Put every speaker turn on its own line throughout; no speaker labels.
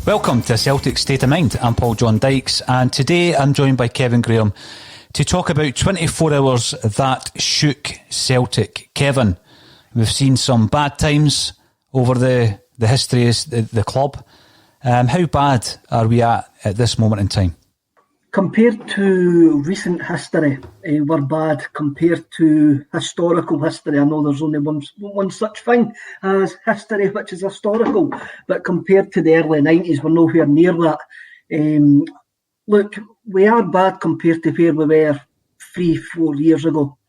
Welcome to Celtic State of Mind. I'm John Dykes, and today I'm joined by Kevin Graham to talk about 24 hours that shook Celtic. Kevin, we've seen some bad times over the history of the club. How bad are we at this moment in time?
Compared to recent history, we're bad. Compared to historical history, I know there's only one such thing as history, which is historical. But compared to the early 90s, we're nowhere near that. Look, we are bad compared to where we were 3-4 years ago.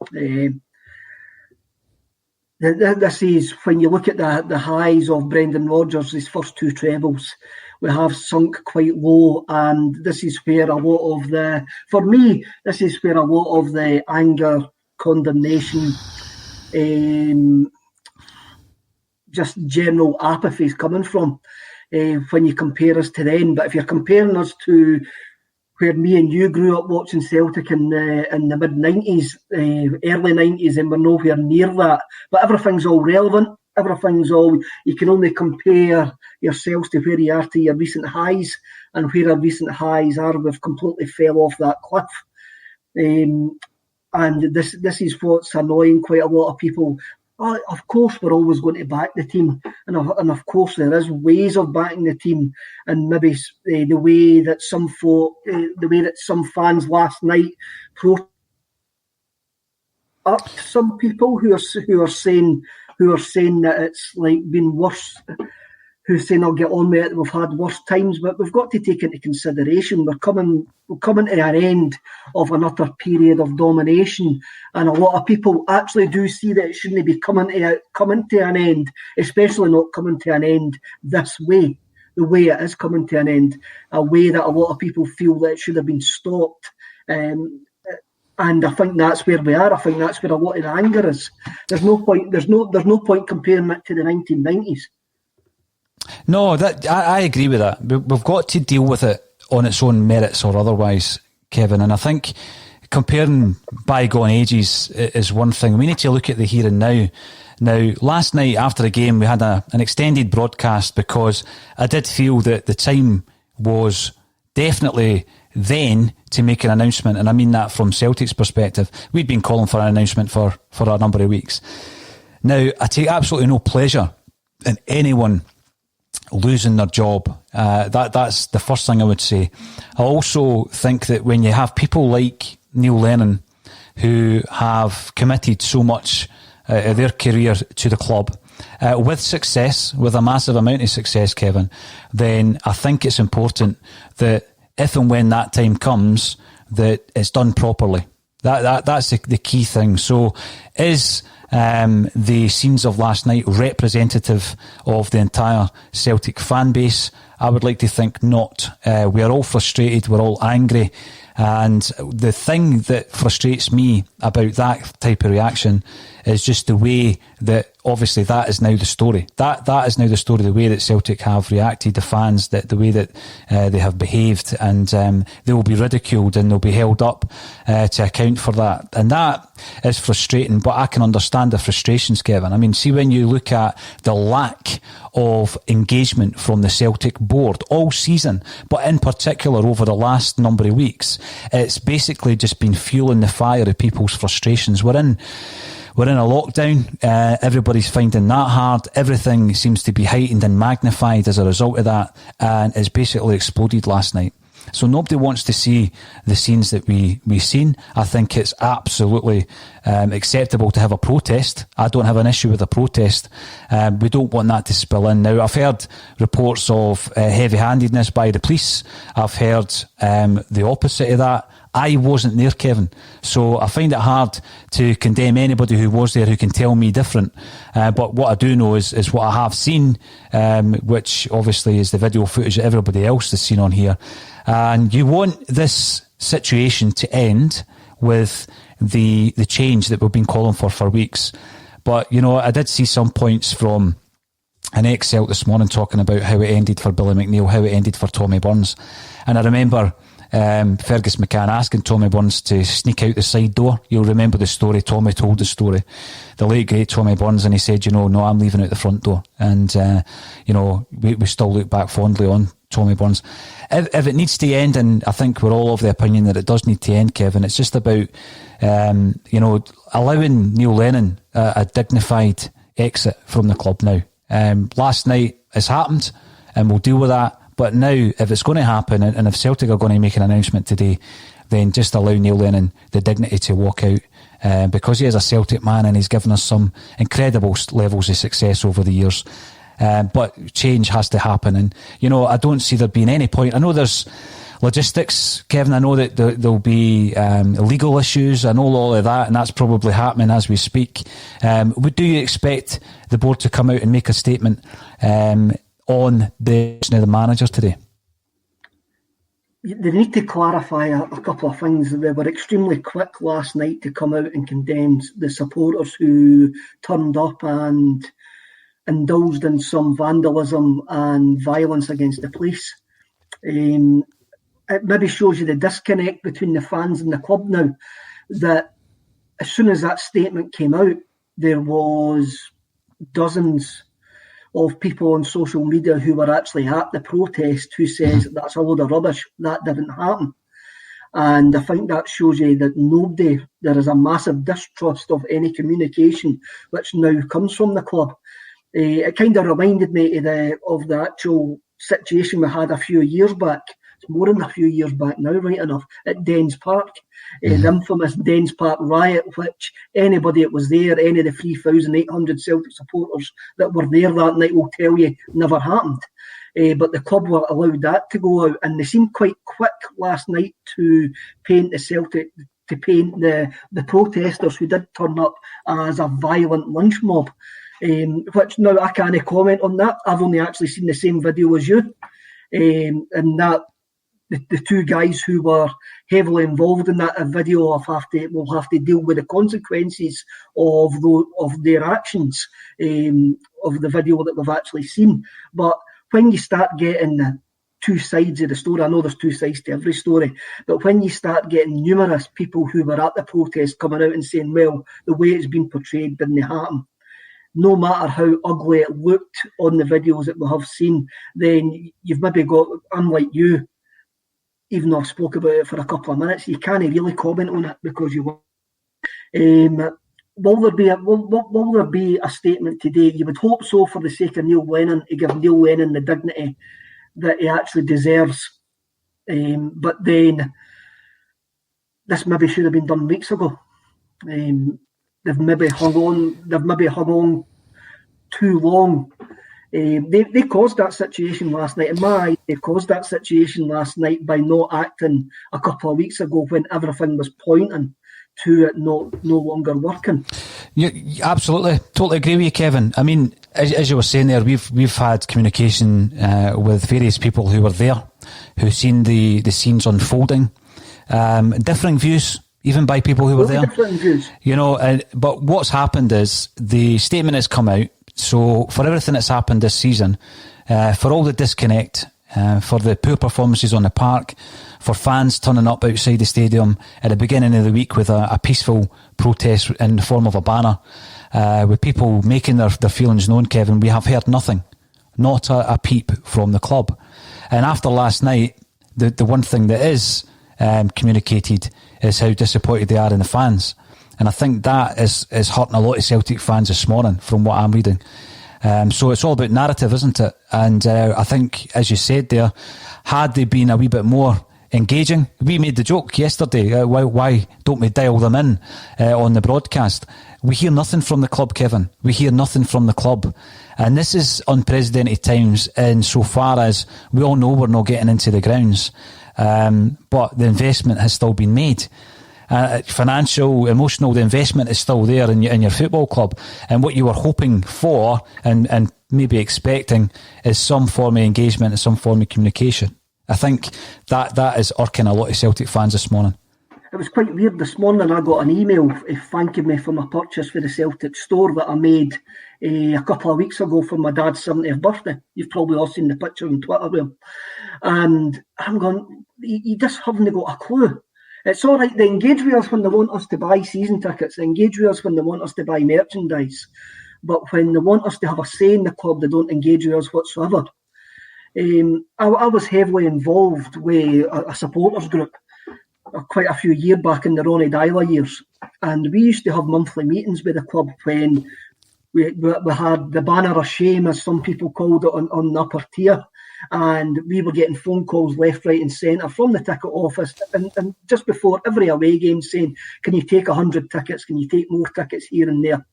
This is when you look at the highs of Brendan Rodgers, his first two trebles. We have sunk quite low, and this is where a lot of the anger, condemnation, just general apathy is coming from when you compare us to then. But if you're comparing us to where me and you grew up watching Celtic in the mid-90s, early 90s, and we're nowhere near that. But everything's all relevant. You can only compare yourselves to where you are to your recent highs, and where our recent highs are, we've completely fell off that cliff. And this is what's annoying quite a lot of people. Of course, we're always going to back the team, and of course there is ways of backing the team, and maybe the way that some fans last night up some people who are saying that it's like been worse, who's saying I'll get on with it, we've had worse times, but we've got to take into consideration we're coming to an end of an utter period of domination, and a lot of people actually do see that it shouldn't be coming to an end, especially not coming to an end this way, the way it is coming to an end, a way that a lot of people feel that it should have been stopped. And I think that's where we are. I think that's where a lot of the anger is. There's no point comparing it to the 1990s.
No, I agree with that. We've got to deal with it on its own merits or otherwise, Kevin. And I think comparing bygone ages is one thing. We need to look at the here and now. Now, last night after the game, we had an extended broadcast because I did feel that the time was definitely then to make an announcement, and I mean that from Celtic's perspective. We'd been calling for an announcement for a number of weeks. Now, I take absolutely no pleasure in anyone losing their job. That's the first thing I would say. I also think that when you have people like Neil Lennon, who have committed so much of their career to the club, with success, with a massive amount of success, Kevin, then I think it's important that if and when that time comes, that it's done properly. That's the key thing. So is the scenes of last night representative of the entire Celtic fan base? I would like to think not. We are all frustrated, we're all angry, and the thing that frustrates me about that type of reaction is just the way that, obviously, that is now the story. That is now the story, the way that Celtic have reacted, the fans, the way that they have behaved, and they will be ridiculed and they'll be held up to account for that. And that is frustrating, but I can understand the frustrations, Kevin. I mean, see, when you look at the lack of engagement from the Celtic board all season, but in particular over the last number of weeks, it's basically just been fueling the fire of people's frustrations. We're in a lockdown. Everybody's finding that hard. Everything seems to be heightened and magnified as a result of that, and it's basically exploded last night. So nobody wants to see the scenes that we've seen. I think it's absolutely acceptable to have a protest. I don't have an issue with a protest. We don't want that to spill in. Now, I've heard reports of heavy-handedness by the police. I've heard the opposite of that. I wasn't there, Kevin, so I find it hard to condemn anybody who was there who can tell me different. But what I do know is what I have seen, which obviously is the video footage that everybody else has seen on here. And you want this situation to end with the change that we've been calling for weeks. But, you know, I did see some points from an ex-Celt this morning talking about how it ended for Billy McNeil, how it ended for Tommy Burns. And I remember Fergus McCann asking Tommy Burns to sneak out the side door. You'll remember the story. Tommy told the story. The late, great Tommy Burns, and he said, you know, no, I'm leaving out the front door. And, you know, we still look back fondly on Tommy Burns. If it needs to end, and I think we're all of the opinion that it does need to end, Kevin, it's just about, you know, allowing Neil Lennon a dignified exit from the club now. Last night has happened, and we'll deal with that. But now, if it's going to happen, and if Celtic are going to make an announcement today, then just allow Neil Lennon the dignity to walk out, because he is a Celtic man and he's given us some incredible levels of success over the years. But change has to happen, and you know, I don't see there being any point. I know there's logistics, Kevin. I know that there'll be legal issues. I know all of that, and that's probably happening as we speak. Do you expect the board to come out and make a statement on the managers today?
They need to clarify a couple of things. They were extremely quick last night to come out and condemn the supporters who turned up and indulged in some vandalism and violence against the police. It maybe shows you the disconnect between the fans and the club now, that as soon as that statement came out, there was dozens of people on social media who were actually at the protest who says that's a load of rubbish, that didn't happen. And I think that shows you that there is a massive distrust of any communication which now comes from the club. It kind of reminded me of the actual situation we had a few years back. It's more than a few years back now, right enough, at Dens Park. The infamous Dens Park riot, which anybody that was there, any of the 3,800 Celtic supporters that were there that night will tell you never happened. But the club were allowed that to go out, and they seemed quite quick last night to paint the protesters who did turn up as a violent lynch mob. Which now I can't comment on that. I've only actually seen the same video as you, and that the two guys who were heavily involved in that video will have to deal with the consequences of their actions, of the video that we've actually seen. But when you start getting the two sides of the story, I know there's two sides to every story, but when you start getting numerous people who were at the protest coming out and saying, well, the way it's been portrayed didn't happen, no matter how ugly it looked on the videos that we have seen, then you've maybe got, unlike you, even though I've spoke about it for a couple of minutes, you can't really comment on it because you won't. Will there be a statement today? You would hope so, for the sake of Neil Lennon, to give Neil Lennon the dignity that he actually deserves. But then this maybe should have been done weeks ago. They've maybe hung on too long. They caused that situation last night. In my eyes, they caused that situation last night by not acting a couple of weeks ago when everything was pointing to it no longer working.
Yeah, absolutely, totally agree with you, Kevin. I mean, as you were saying there, we've had communication with various people who were there, who've seen the scenes unfolding, differing views, even by people who were there.
Different views.
You know, but what's happened is the statement has come out. So for everything that's happened this season, for all the disconnect, for the poor performances on the park, for fans turning up outside the stadium at the beginning of the week with a peaceful protest in the form of a banner, with people making their feelings known, Kevin, we have heard nothing, not a peep from the club. And after last night, the one thing that is communicated is how disappointed they are in the fans. And I think that is hurting a lot of Celtic fans this morning from what I'm reading. So it's all about narrative, isn't it? And I think, as you said there, had they been a wee bit more engaging, we made the joke yesterday, why don't we dial them in on the broadcast? We hear nothing from the club, Kevin. We hear nothing from the club. And this is unprecedented times in so far as we all know we're not getting into the grounds. but the investment has still been made. Financial, emotional, the investment is still there in your football club. And what you were hoping for and maybe expecting is some form of engagement and some form of communication. I think that is irking a lot of Celtic fans this morning.
It was quite weird this morning. I got an email thanking me for my purchase for the Celtic store that I made a couple of weeks ago for my dad's 70th birthday. You've probably all seen the picture on Twitter with him. And I'm going, you just haven't got a clue. It's all right, they engage with us when they want us to buy season tickets, they engage with us when they want us to buy merchandise. But when they want us to have a say in the club, they don't engage with us whatsoever. I was heavily involved with a supporters group quite a few years back in the Ronnie Dyler years. And we used to have monthly meetings with the club when we had the banner of shame, as some people called it, on the upper tier. And we were getting phone calls left, right and centre from the ticket office and just before every away game saying, can you take 100 tickets? Can you take more tickets here and there?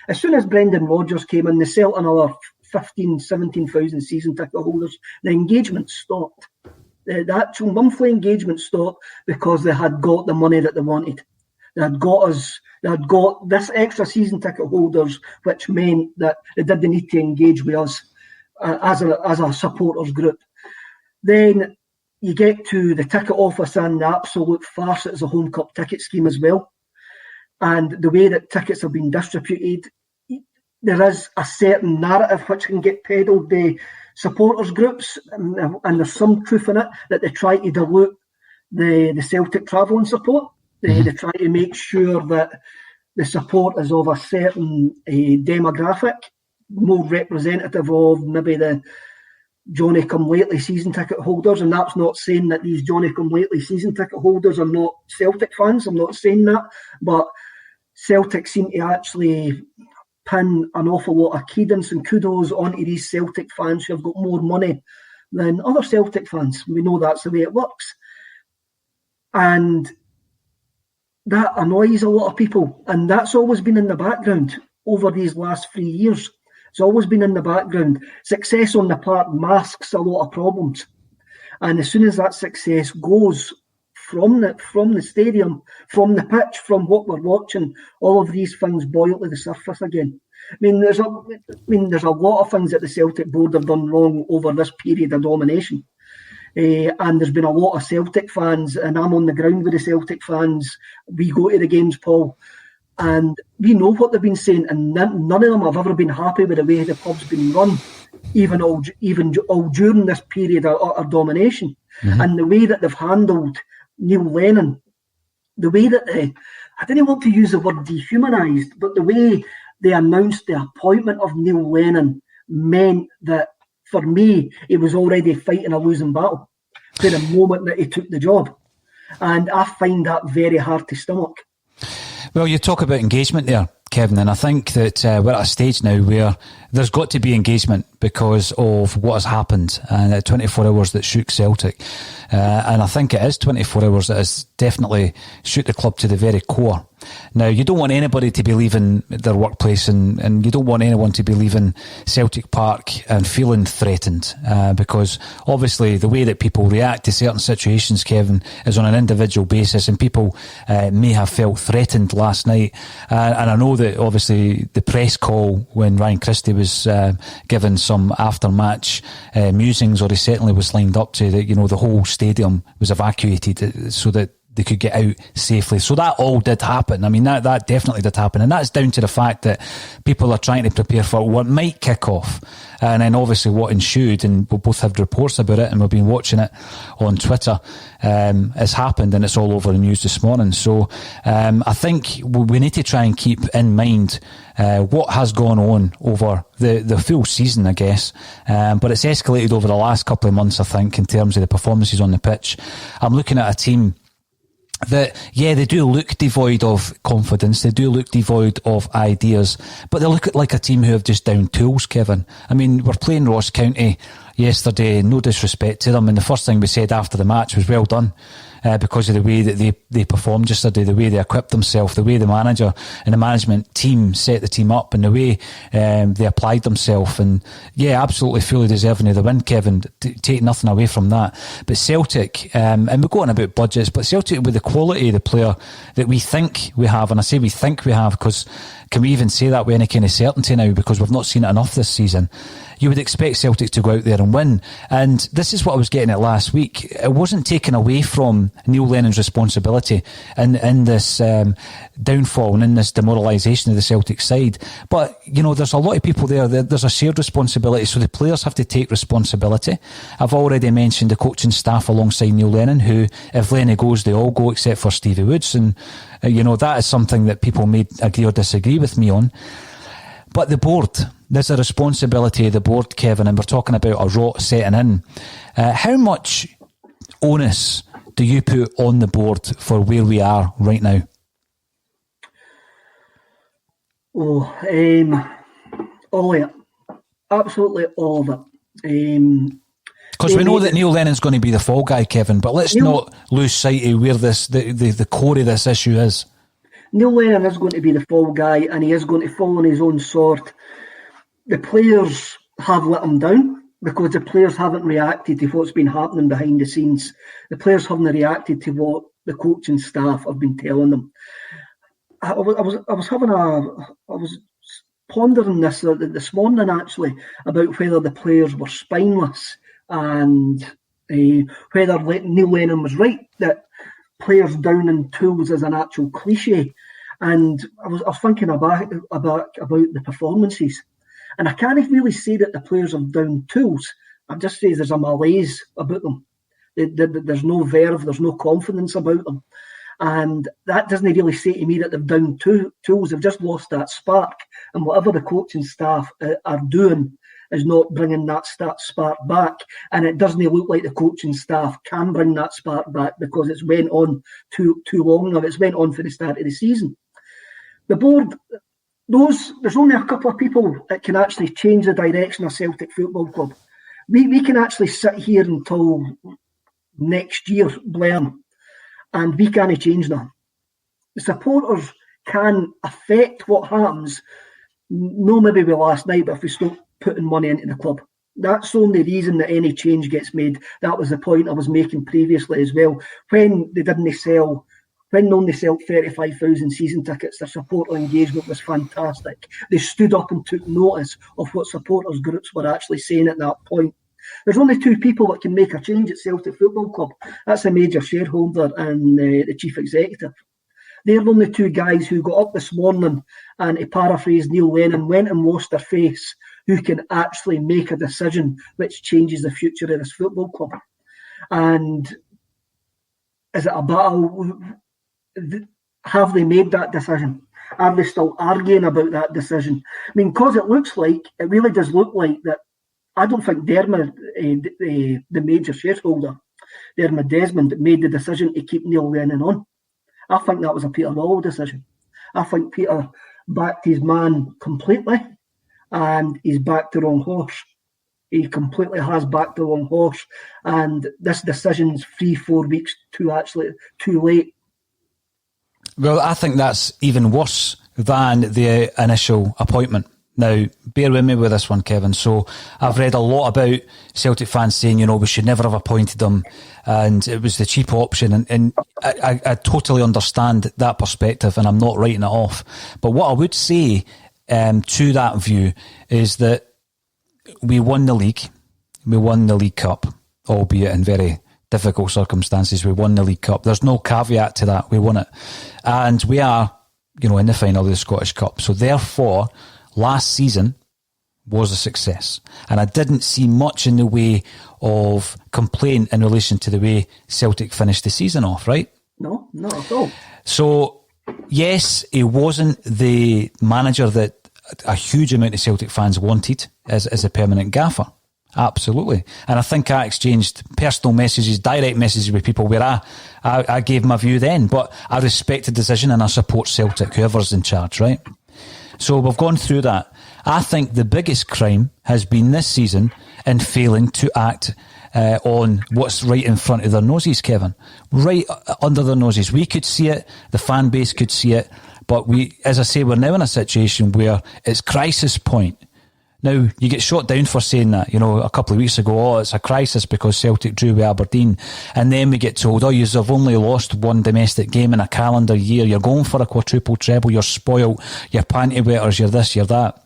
As soon as Brendan Rodgers came in, they sold another 15,000, 17,000 season ticket holders. The engagement stopped. The actual monthly engagement stopped because they had got the money that they wanted. They had got this extra season ticket holders, which meant that they didn't need to engage with us as a supporters group. Then you get to the ticket office and the absolute farce that is a home cup ticket scheme as well. And the way that tickets have been distributed, there is a certain narrative which can get peddled by supporters groups, and there's some truth in it, that they try to dilute the Celtic travelling support. They try to make sure that the support is of a certain demographic, more representative of maybe the Johnny-come-lately season ticket holders. And that's not saying that these Johnny-come-lately season ticket holders are not Celtic fans. I'm not saying that. But Celtic seem to actually pin an awful lot of credence and kudos onto these Celtic fans who have got more money than other Celtic fans. We know that's the way it works. And that annoys a lot of people. And that's always been in the background over these last 3 years. It's always been in the background. Success on the park masks a lot of problems. And as soon as that success goes from the stadium, from the pitch, from what we're watching, all of these things boil to the surface again. There's a lot of things that the Celtic board have done wrong over this period of domination. And there's been a lot of Celtic fans, and I'm on the ground with the Celtic fans. We go to the games, Paul, and we know what they've been saying, and none of them have ever been happy with the way the club's been run, even all during this period of domination. Mm-hmm. And the way that they've handled Neil Lennon, the way that I didn't want to use the word dehumanised, but the way they announced the appointment of Neil Lennon meant that, for me, he was already fighting a losing battle for the moment that he took the job. And I find that very hard to stomach.
Well, you talk about engagement there, Kevin, and I think that we're at a stage now where there's got to be engagement because of what has happened and 24 hours that shook Celtic. And I think it is 24 hours that has definitely shook the club to the very core. Now, you don't want anybody to be leaving their workplace and you don't want anyone to be leaving Celtic Park and feeling threatened because obviously the way that people react to certain situations, Kevin, is on an individual basis, and people may have felt threatened last night. And I know that obviously the press call when Ryan Christie was given some after-match musings, or he certainly was lined up to, that, you know, the whole stadium was evacuated so that they could get out safely. So that all did happen. I mean, that definitely did happen. And that's down to the fact that people are trying to prepare for what might kick off. And then obviously what ensued, and we both have reports about it and we've been watching it on Twitter, has happened, and it's all over the news this morning. So I think we need to try and keep in mind what has gone on over the full season, I guess. But it's escalated over the last couple of months, I think, in terms of the performances on the pitch. I'm looking at a team that, yeah, they do look devoid of confidence, they do look devoid of ideas, but they look like a team who have just downed tools, Kevin. I mean, we're playing Ross County yesterday, no disrespect to them, and the first thing we said after the match was, well done. because of the way that they performed yesterday, the way they equipped themselves, the way the manager and the management team set the team up, and the way they applied themselves. And yeah, absolutely fully deserving of the win, Kevin. Take nothing away from that. But Celtic, and we're going about budgets, but Celtic with the quality of the player that we think we have, and I say we think we have because can we even say that with any kind of certainty now, because we've not seen it enough this season? You would expect Celtic to go out there and win. And this is what I was getting at last week. It wasn't taken away from Neil Lennon's responsibility in this downfall and in this demoralisation of the Celtic side. But, you know, there's a lot of people there. There's a shared responsibility. So the players have to take responsibility. I've already mentioned the coaching staff alongside Neil Lennon, who, if Lenny goes, they all go except for Stevie Woods. And, you know, that is something that people may agree or disagree with me on. But the board, there's a responsibility of the board, Kevin, and we're talking about a rot setting in. How much onus do you put on the board for where we are right now?
All of it. Absolutely all of it.
Because we know that Neil Lennon's going to be the fall guy, Kevin, but let's not lose sight of where the core of this issue is.
Neil Lennon is going to be the fall guy, and he is going to fall on his own sword. The players have let him down because the players haven't reacted to what's been happening behind the scenes. The players haven't reacted to what the coaching staff have been telling them. I was pondering this morning actually about whether the players were spineless and whether Neil Lennon was right that players down in tools is an actual cliche. And I was thinking about the performances, and I can't really say that the players have down tools. I just say there's a malaise about them. There's no verve, there's no confidence about them, and that doesn't really say to me that they've down tools. They've just lost that spark, and whatever the coaching staff are doing is not bringing that spark back, and it doesn't look like the coaching staff can bring that spark back because it's went on too long now. It's went on for the start of the season. The board, there's only a couple of people that can actually change the direction of Celtic Football Club. We can actually sit here until next year, Blair, and we can't change them. The supporters can affect what happens, no maybe with last night, but if we stop putting money into the club. That's the only reason that any change gets made. That was the point I was making previously as well. When only sell 35,000 season tickets, their supporter engagement was fantastic. They stood up and took notice of what supporters groups were actually saying at that point. There's only two people that can make a change at Celtic Football Club. That's the major shareholder and the chief executive. They're the only two guys who got up this morning and, to paraphrase Neil Lennon, went and washed their face, who can actually make a decision which changes the future of this football club. And is it a battle? Have they made that decision? Are they still arguing about that decision? I mean, because it really does look like that. I don't think Dermot, the major shareholder, Dermot Desmond, made the decision to keep Neil Lennon on. I think that was a Peter Lawwell decision. I think Peter backed his man completely, and he's backed the wrong horse. He completely has backed the wrong horse, and this decision's 3-4 weeks too late.
Well, I think that's even worse than the initial appointment. Now, bear with me with this one, Kevin. So I've read a lot about Celtic fans saying, you know, we should never have appointed them and it was the cheap option. And I totally understand that perspective and I'm not writing it off. But what I would say to that view is that we won the league. We won the League Cup, albeit in very difficult circumstances. We won the League Cup. There's no caveat to that. We won it. And we are, you know, in the final of the Scottish Cup. So therefore, last season was a success. And I didn't see much in the way of complaint in relation to the way Celtic finished the season off, right?
No, not at all.
So, yes, he wasn't the manager that a huge amount of Celtic fans wanted as a permanent gaffer. Absolutely. And I think I exchanged personal messages, direct messages with people where I gave my view then, but I respect the decision and I support Celtic, whoever's in charge, right? So we've gone through that. I think the biggest crime has been this season in failing to act on what's right in front of their noses, Kevin. Right under their noses. We could see it, the fan base could see it, but we, as I say, we're now in a situation where it's crisis point. Now, you get shot down for saying that, you know, a couple of weeks ago, oh, it's a crisis because Celtic drew with Aberdeen. And then we get told, oh, you've only lost one domestic game in a calendar year. You're going for a quadruple treble. You're spoiled. You're panty wetters. You're this, you're that.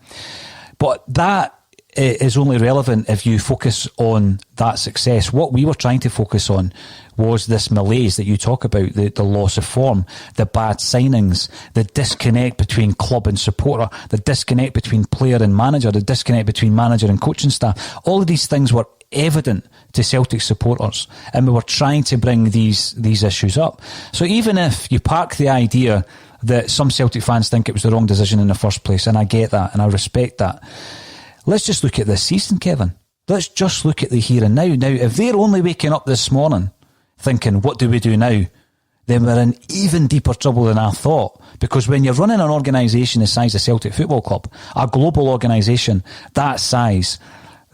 But that is only relevant if you focus on that success. What we were trying to focus on was this malaise that you talk about, the loss of form, the bad signings, the disconnect between club and supporter, the disconnect between player and manager, the disconnect between manager and coaching staff. All of these things were evident to Celtic supporters, and we were trying to bring these issues up. So even if you park the idea that some Celtic fans think it was the wrong decision in the first place, and I get that and I respect that, let's just look at this season, Kevin. Let's just look at the here and now. Now, if they're only waking up this morning thinking, what do we do now? Then we're in even deeper trouble than I thought. Because when you're running an organisation the size of Celtic Football Club, a global organisation that size,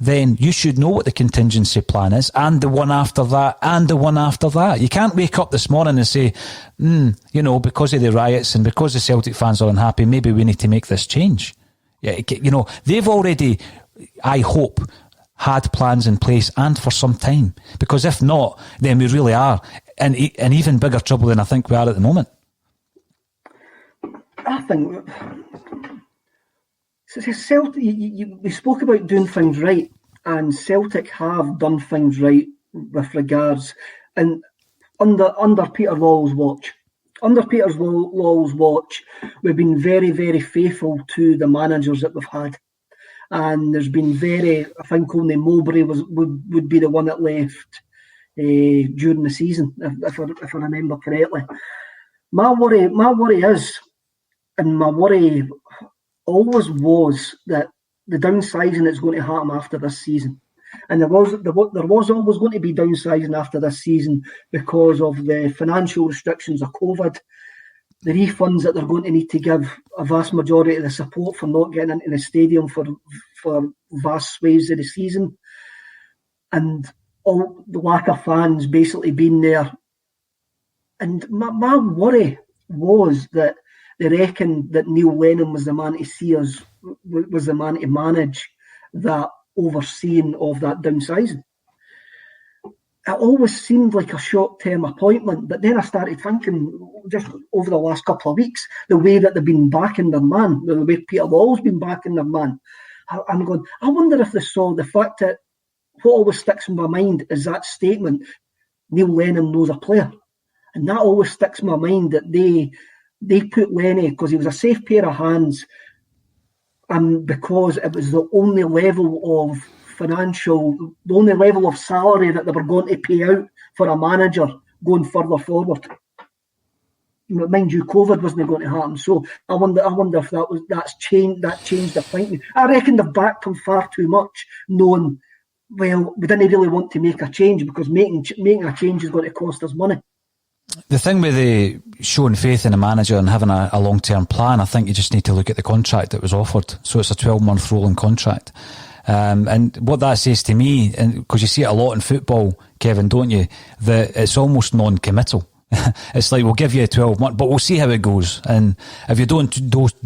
then you should know what the contingency plan is, and the one after that, and the one after that. You can't wake up this morning and say, you know, because of the riots and because the Celtic fans are unhappy, maybe we need to make this change. Yeah, you know, they've already, I hope, had plans in place, and for some time. Because if not, then we really are in even bigger trouble than I think we are at the moment.
I think Celtic, we spoke about doing things right, and Celtic have done things right with regards, and under Peter Lawwell's watch. Under Peter Lawwell's watch, we've been very, very faithful to the managers that we've had. And there's been I think only Mowbray would be the one that left during the season, if I remember correctly. My worry is, and my worry always was, that the downsizing is going to happen after this season. And there was always going to be downsizing after this season because of the financial restrictions of COVID, the refunds that they're going to need to give a vast majority of the support for not getting into the stadium for vast swathes of the season, and all the lack of fans basically being there. And my worry was that they reckoned that Neil Lennon was the man to see us, was the man to manage that overseeing of that downsizing. It always seemed like a short-term appointment, but then I started thinking, just over the last couple of weeks, the way that they've been backing their man, the way Peter Lawwell's been backing their man, I'm going, I wonder if they saw the fact that what always sticks in my mind is that statement, Neil Lennon knows a player. And that always sticks in my mind, that they put Lenny, because he was a safe pair of hands, and because it was the only level of the only level of salary that they were going to pay out for a manager going further forward. Mind you, COVID wasn't going to happen, so I wonder if that changed the thinking. I reckon they've backed him far too much, knowing, well, we didn't really want to make a change because making a change is going to cost us money.
The thing with the showing faith in a manager and having a long-term plan, I think you just need to look at the contract that was offered. So it's a 12-month rolling contract. And what that says to me, and because you see it a lot in football, Kevin, don't you, that it's almost non-committal. It's like, we'll give you a 12 month, but we'll see how it goes. And if you don't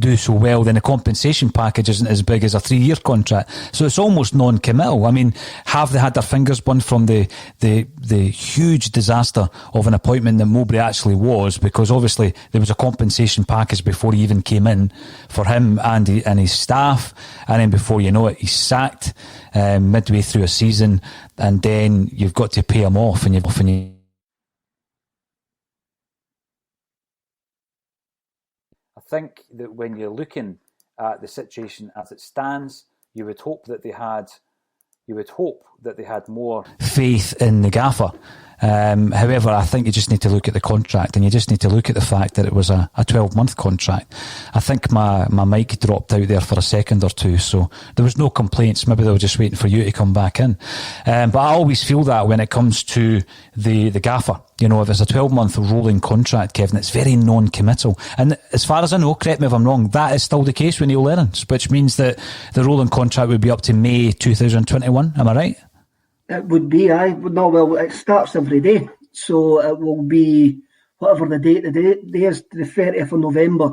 do so well, then the compensation package isn't as big as a 3-year contract. So it's almost non-committal. I mean, have they had their fingers burned from the huge disaster of an appointment that Mowbray actually was? Because obviously there was a compensation package before he even came in for him and his staff. And then before you know it, he's sacked midway through a season. And then you've got to pay him off, and you I think that when you're looking at the situation as it stands, you would hope that they had more faith in the gaffer. However, I think you just need to look at the contract, and you just need to look at the fact that it was a 12-month contract. I think my mic dropped out there for a second or two, so there was no complaints. Maybe they were just waiting for you to come back in. But I always feel that when it comes to the gaffer. You know, if it's a 12-month rolling contract, Kevin, it's very non-committal. And as far as I know, correct me if I'm wrong, that is still the case with Neil Lennon, which means that the rolling contract would be up to May 2021. Am I right?
It would be, no, well, it starts every day. So it will be whatever the date today is, the 30th of November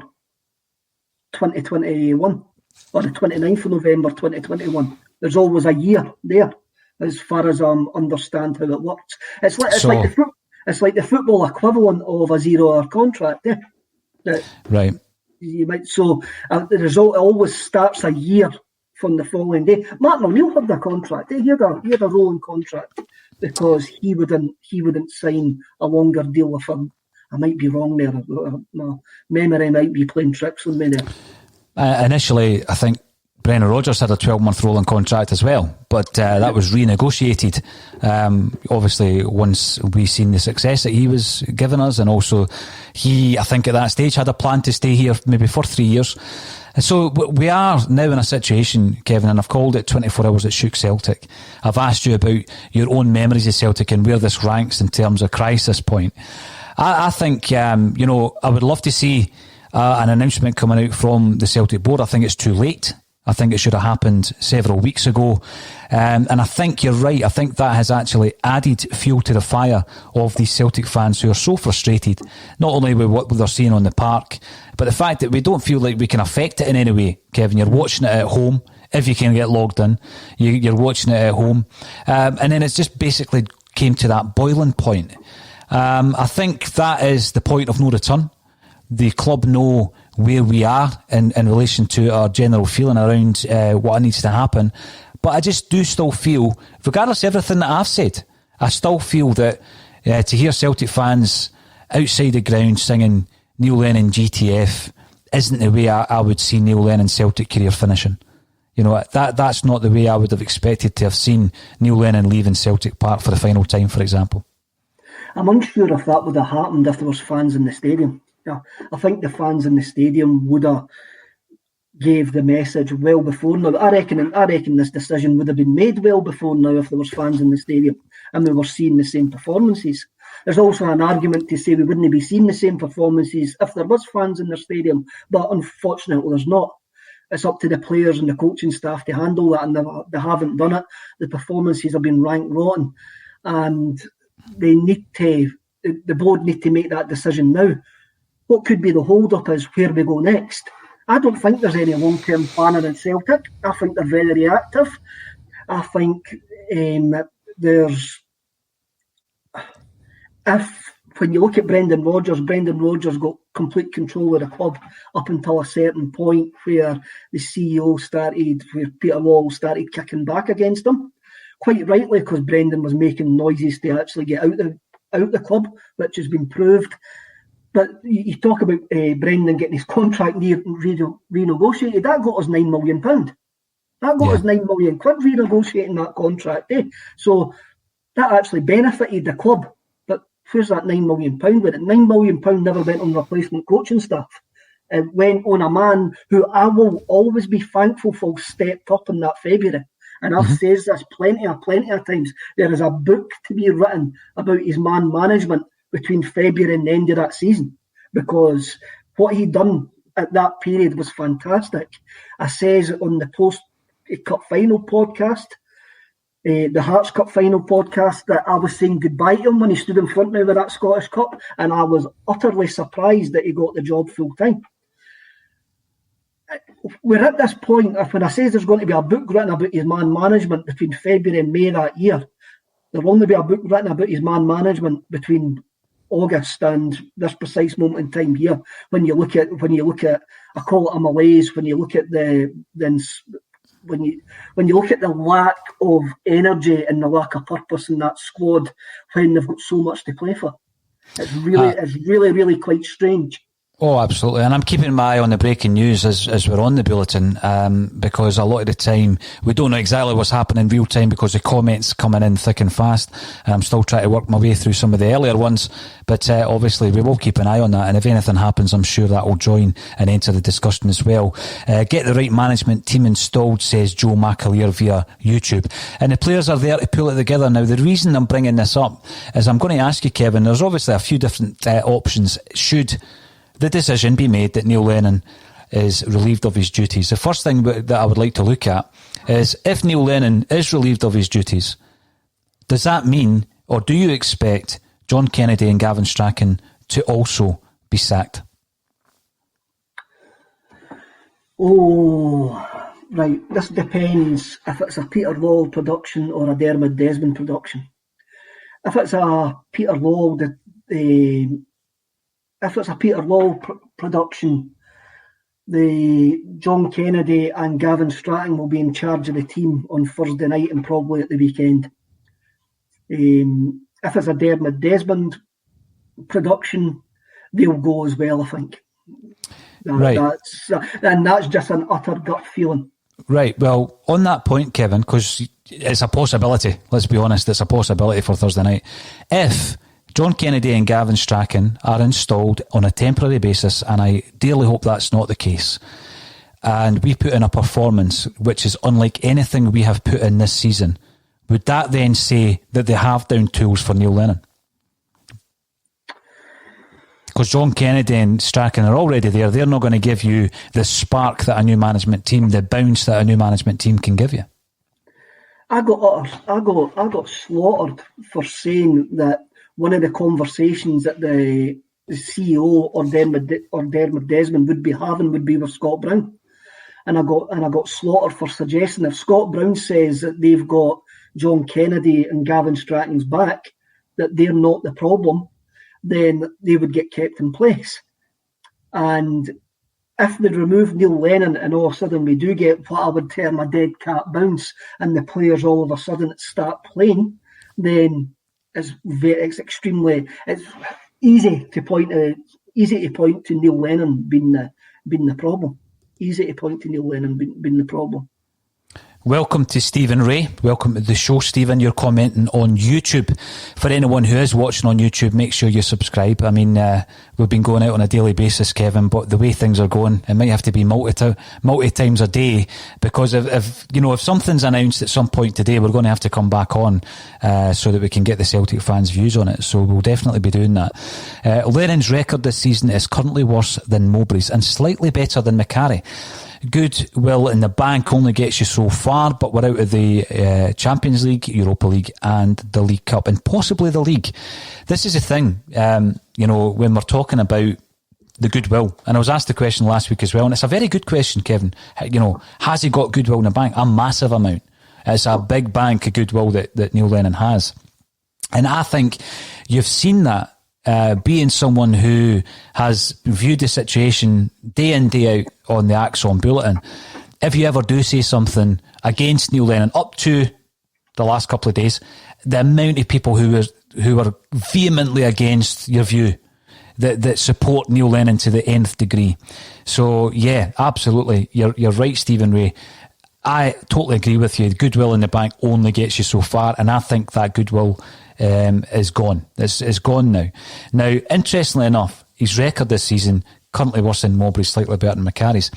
2021, or the 29th of November 2021. There's always a year there, as far as I understand how it works. It's like the football equivalent of a 0-hour contract.
Right.
You might, so the result always starts a year from the following day. Martin O'Neill had a contract. He had a rolling contract because he wouldn't sign a longer deal. If I might be wrong there. My memory might be playing tricks on me there.
Initially, I think Brendan Rodgers had a 12-month rolling contract as well, but that was renegotiated. Obviously, once we seen the success that he was giving us, and also I think at that stage had a plan to stay here maybe for 3 years. So we are now in a situation, Kevin, and I've called it 24 hours at Shook Celtic. I've asked you about your own memories of Celtic and where this ranks in terms of crisis point. I think, I would love to see an announcement coming out from the Celtic board. I think it's too late. I think it should have happened several weeks ago. And I think you're right. I think that has actually added fuel to the fire of these Celtic fans who are so frustrated, not only with what they're seeing on the park, but the fact that we don't feel like we can affect it in any way. Kevin, you're watching it at home. If you can get logged in, you're watching it at home. And then it's just basically came to that boiling point. I think that is the point of no return. The club know where we are in relation to our general feeling around what needs to happen. But I just do still feel, regardless of everything that I've said, I still feel that to hear Celtic fans outside the ground singing Neil Lennon GTF isn't the way I would see Neil Lennon's Celtic career finishing. That's not the way I would have expected to have seen Neil Lennon leaving Celtic Park for the final time, for example.
I'm unsure if that would have happened if there was fans in the stadium. Yeah, I think the fans in the stadium would have gave the message well before now. I reckon this decision would have been made well before now if there was fans in the stadium and we were seeing the same performances. There's also an argument to say we wouldn't be seeing the same performances if there was fans in the stadium, but unfortunately there's not. It's up to the players and the coaching staff to handle that, and they haven't done it. The performances have been rank rotten, and the board need to make that decision now. What could be the hold-up is where we go next. I don't think there's any long-term planning in Celtic. I think they're very reactive. I think when you look at Brendan Rodgers got complete control of the club up until a certain point where the CEO where Peter Lawwell started kicking back against him. Quite rightly, because Brendan was making noises to actually get out the club, which has been proved. But you talk about Brendan getting his contract renegotiated. That got us £9 million. That got us £9 million renegotiating that contract. So that actually benefited the club. But where's that £9 million with it? £9 million never went on replacement coaching staff. It went on a man who I will always be thankful for stepped up in that February. And I've said this plenty of times. There is a book to be written about his man management between February and the end of that season, because what he done at that period was fantastic. I says on the post-Cup final podcast, the Hearts Cup final podcast, that I was saying goodbye to him when he stood in front of that Scottish Cup, and I was utterly surprised that he got the job full-time. We're at this point, when I say there's going to be a book written about his man management between February and May that year, there'll only be a book written about his man management between August and this precise moment in time here. When you look at, I call it a malaise. When you look at when you look at the lack of energy and the lack of purpose in that squad when they've got so much to play for, it's really quite strange.
Oh, absolutely. And I'm keeping my eye on the breaking news as we're on the Bulletin, because a lot of the time we don't know exactly what's happening in real time because the comments coming in thick and fast. I'm still trying to work my way through some of the earlier ones, but obviously we will keep an eye on that. And if anything happens, I'm sure that will join and enter the discussion as well. Get the right management team installed, says Joe McAleer via YouTube. And the players are there to pull it together. Now, the reason I'm bringing this up is I'm going to ask you, Kevin, there's obviously a few different options should the decision be made that Neil Lennon is relieved of his duties. The first thing that I would like to look at is if Neil Lennon is relieved of his duties, does that mean, or do you expect John Kennedy and Gavin Strachan to also be sacked?
Oh, right. This depends if it's a Peter Lawwell production or a Dermot Desmond production. If it's a Peter Lawwell, production, the John Kennedy and Gavin Strachan will be in charge of the team on Thursday night and probably at the weekend. If it's a Dermot Desmond production, they'll go as well, I think.
Right.
That's just an utter gut feeling.
Right. Well, on that point, Kevin, because it's a possibility, let's be honest, it's a possibility for Thursday night. If John Kennedy and Gavin Strachan are installed on a temporary basis, and I dearly hope that's not the case, and we put in a performance which is unlike anything we have put in this season, would that then say that they have down tools for Neil Lennon? Because John Kennedy and Strachan are already there. They're not going to give you the spark that a new management team, the bounce that a new management team can give you.
I got slaughtered for saying that one of the conversations that the CEO or Dermot Desmond would be having would be with Scott Brown. And I got slaughtered for suggesting if Scott Brown says that they've got John Kennedy and Gavin Strachan's back, that they're not the problem, then they would get kept in place. And if they'd remove Neil Lennon and all of a sudden we do get what I would term a dead cat bounce and the players all of a sudden start playing, then it's easy to point to Neil Lennon being the problem. Easy to point to Neil Lennon being the problem.
Welcome to Stephen Ray. Welcome to the show, Stephen. You're commenting on YouTube. For anyone who is watching on YouTube, make sure you subscribe. I mean, we've been going out on a daily basis, Kevin, but the way things are going, it might have to be multi times a day, because if something's announced at some point today, we're going to have to come back on so that we can get the Celtic fans' views on it. So we'll definitely be doing that. Lennon's record this season is currently worse than Mowbray's and slightly better than McCarry. Goodwill in the bank only gets you so far, but we're out of the Champions League, Europa League and the League Cup and possibly the League. This is the thing, when we're talking about the goodwill, and I was asked the question last week as well, and it's a very good question, Kevin. Has he got goodwill in the bank? A massive amount. It's a big bank of goodwill that Neil Lennon has. And I think you've seen that being someone who has viewed the situation day in, day out on the Axon Bulletin. If you ever do say something against Neil Lennon, up to the last couple of days, the amount of people who are vehemently against your view, that support Neil Lennon to the nth degree. So yeah, absolutely, you're right, Stephen Ray. I totally agree with you. Goodwill in the bank only gets you so far, and I think that goodwill is gone. It's gone now. Now, interestingly enough, his record this season, currently worse than Mowbray's, slightly better than McCarry's.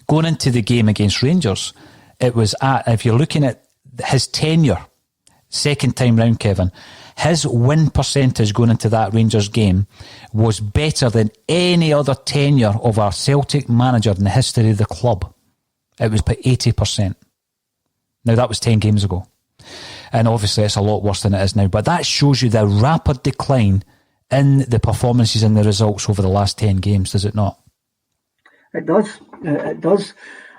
Going into the game against Rangers, it was if you're looking at his tenure, second time round, Kevin, his win percentage going into that Rangers game was better than any other tenure of our Celtic manager in the history of the club. It was by 80%. Now, that was 10 games ago. And obviously it's a lot worse than it is now. But that shows you the rapid decline in the performances and the results over the last 10 games, does it not? It does.
It does.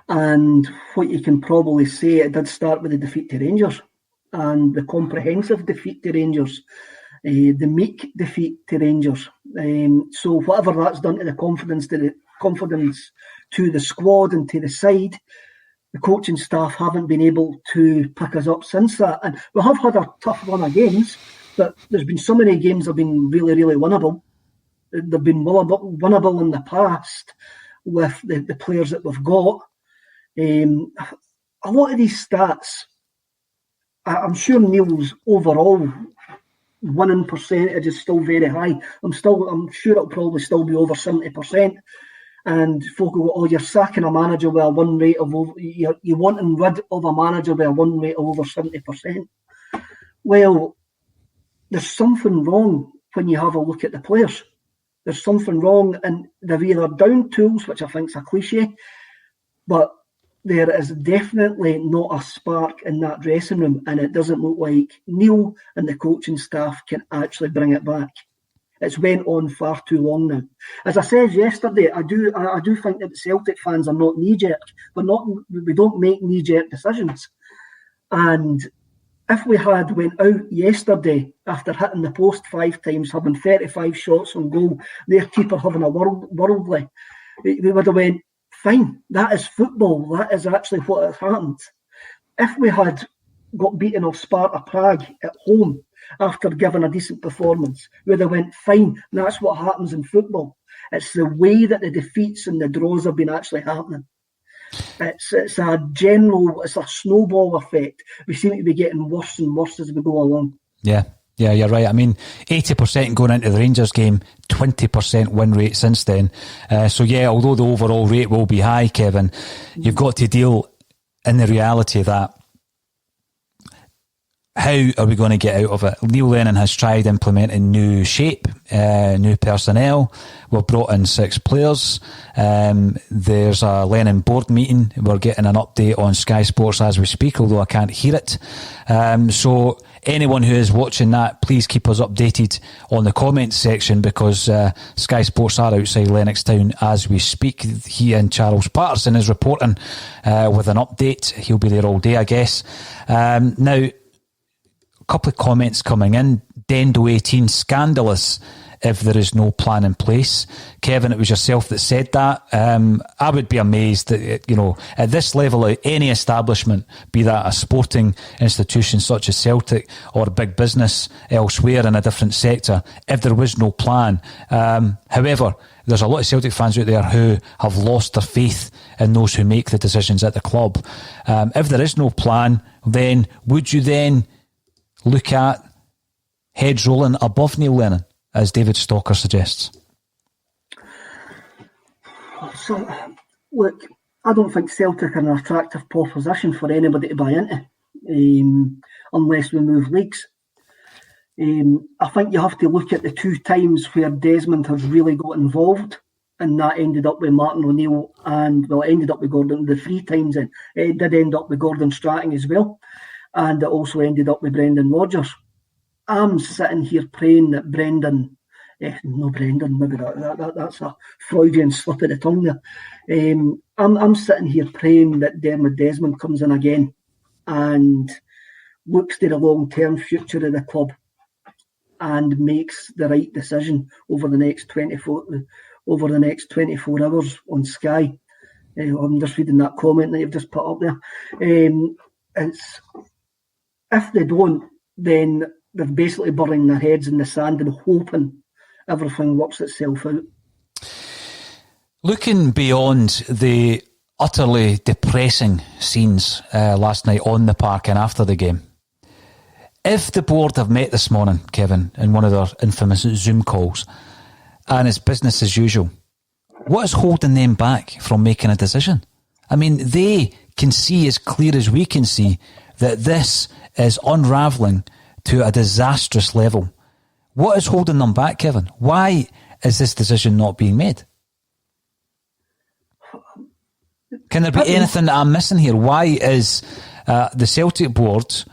And what you can probably say, it did start with the defeat to Rangers and the comprehensive defeat to Rangers, the meek defeat to Rangers. So whatever that's done to the confidence to the squad and to the side, the coaching staff haven't been able to pick us up since that. And we have had a tough run of games, but there's been so many games that have been really, really winnable. They've been winnable in the past with the players that we've got. A lot of these stats, I'm sure Neil's overall winning percentage is still very high. I'm sure it'll probably still be over 70%. And folk go, oh, you're sacking a manager with a win rate of over, you're wanting rid of a manager with a win rate of over 70%. Well, there's something wrong when you have a look at the players. There's something wrong, and they're either down tools, which I think is a cliche, but there is definitely not a spark in that dressing room, and it doesn't look like Neil and the coaching staff can actually bring it back. It's went on far too long now. As I said yesterday, I do think that the Celtic fans are not knee-jerk. We don't make knee-jerk decisions. And if we had went out yesterday after hitting the post 5 times, having 35 shots on goal, their keeper having a worldly, we would have went, fine, that is football. That is actually what has happened. If we had got beaten off Sparta Prague at home after giving a decent performance, we would have went, fine, that's what happens in football. It's the way that the defeats and the draws have been actually happening. It's a snowball effect. We seem to be getting worse and worse as we go along.
Yeah, you're right. I mean, 80% going into the Rangers game, 20% win rate since then. So yeah, although the overall rate will be high, Kevin, you've got to deal in the reality that how are we going to get out of it? Neil Lennon has tried implementing new shape, new personnel. We've brought in 6 players. There's a Lennon board meeting. We're getting an update on Sky Sports as we speak, although I can't hear it. So anyone who is watching that, please keep us updated on the comments section, because Sky Sports are outside Lennoxtown as we speak. He and Charles Patterson is reporting with an update. He'll be there all day, I guess. Now, a couple of comments coming in. Dendo18, scandalous if there is no plan in place. Kevin, it was yourself that said that. I would be amazed that, at this level of any establishment, be that a sporting institution such as Celtic or big business elsewhere in a different sector, if there was no plan. However, there's a lot of Celtic fans out there who have lost their faith in those who make the decisions at the club. If there is no plan, then would you then look at heads rolling above Neil Lennon, as David Stalker suggests?
So, look, I don't think Celtic are an attractive proposition for anybody to buy into, unless we move leagues. I think you have to look at the 2 times where Desmond has really got involved, and that ended up with Martin O'Neill, and, well, it ended up with Gordon. The 3 times it did end up with Gordon Stratton as well. And it also ended up with Brendan Rodgers. I'm sitting here praying that maybe that's a Freudian slip of the tongue there. I'm sitting here praying that Dermot Desmond comes in again and looks to the long-term future of the club and makes the right decision over the next 24 hours on Sky. I'm just reading that comment that you've just put up there. If they don't, then they're basically burying their heads in the sand and hoping everything works itself out.
Looking beyond the utterly depressing scenes last night on the park and after the game, if the board have met this morning, Kevin, in one of their infamous Zoom calls, and it's business as usual, what is holding them back from making a decision? I mean, they can see as clear as we can see that this is unravelling to a disastrous level. What is holding them back, Kevin? Why is this decision not being made? Can there be anything that I'm missing here? Why is the Celtic board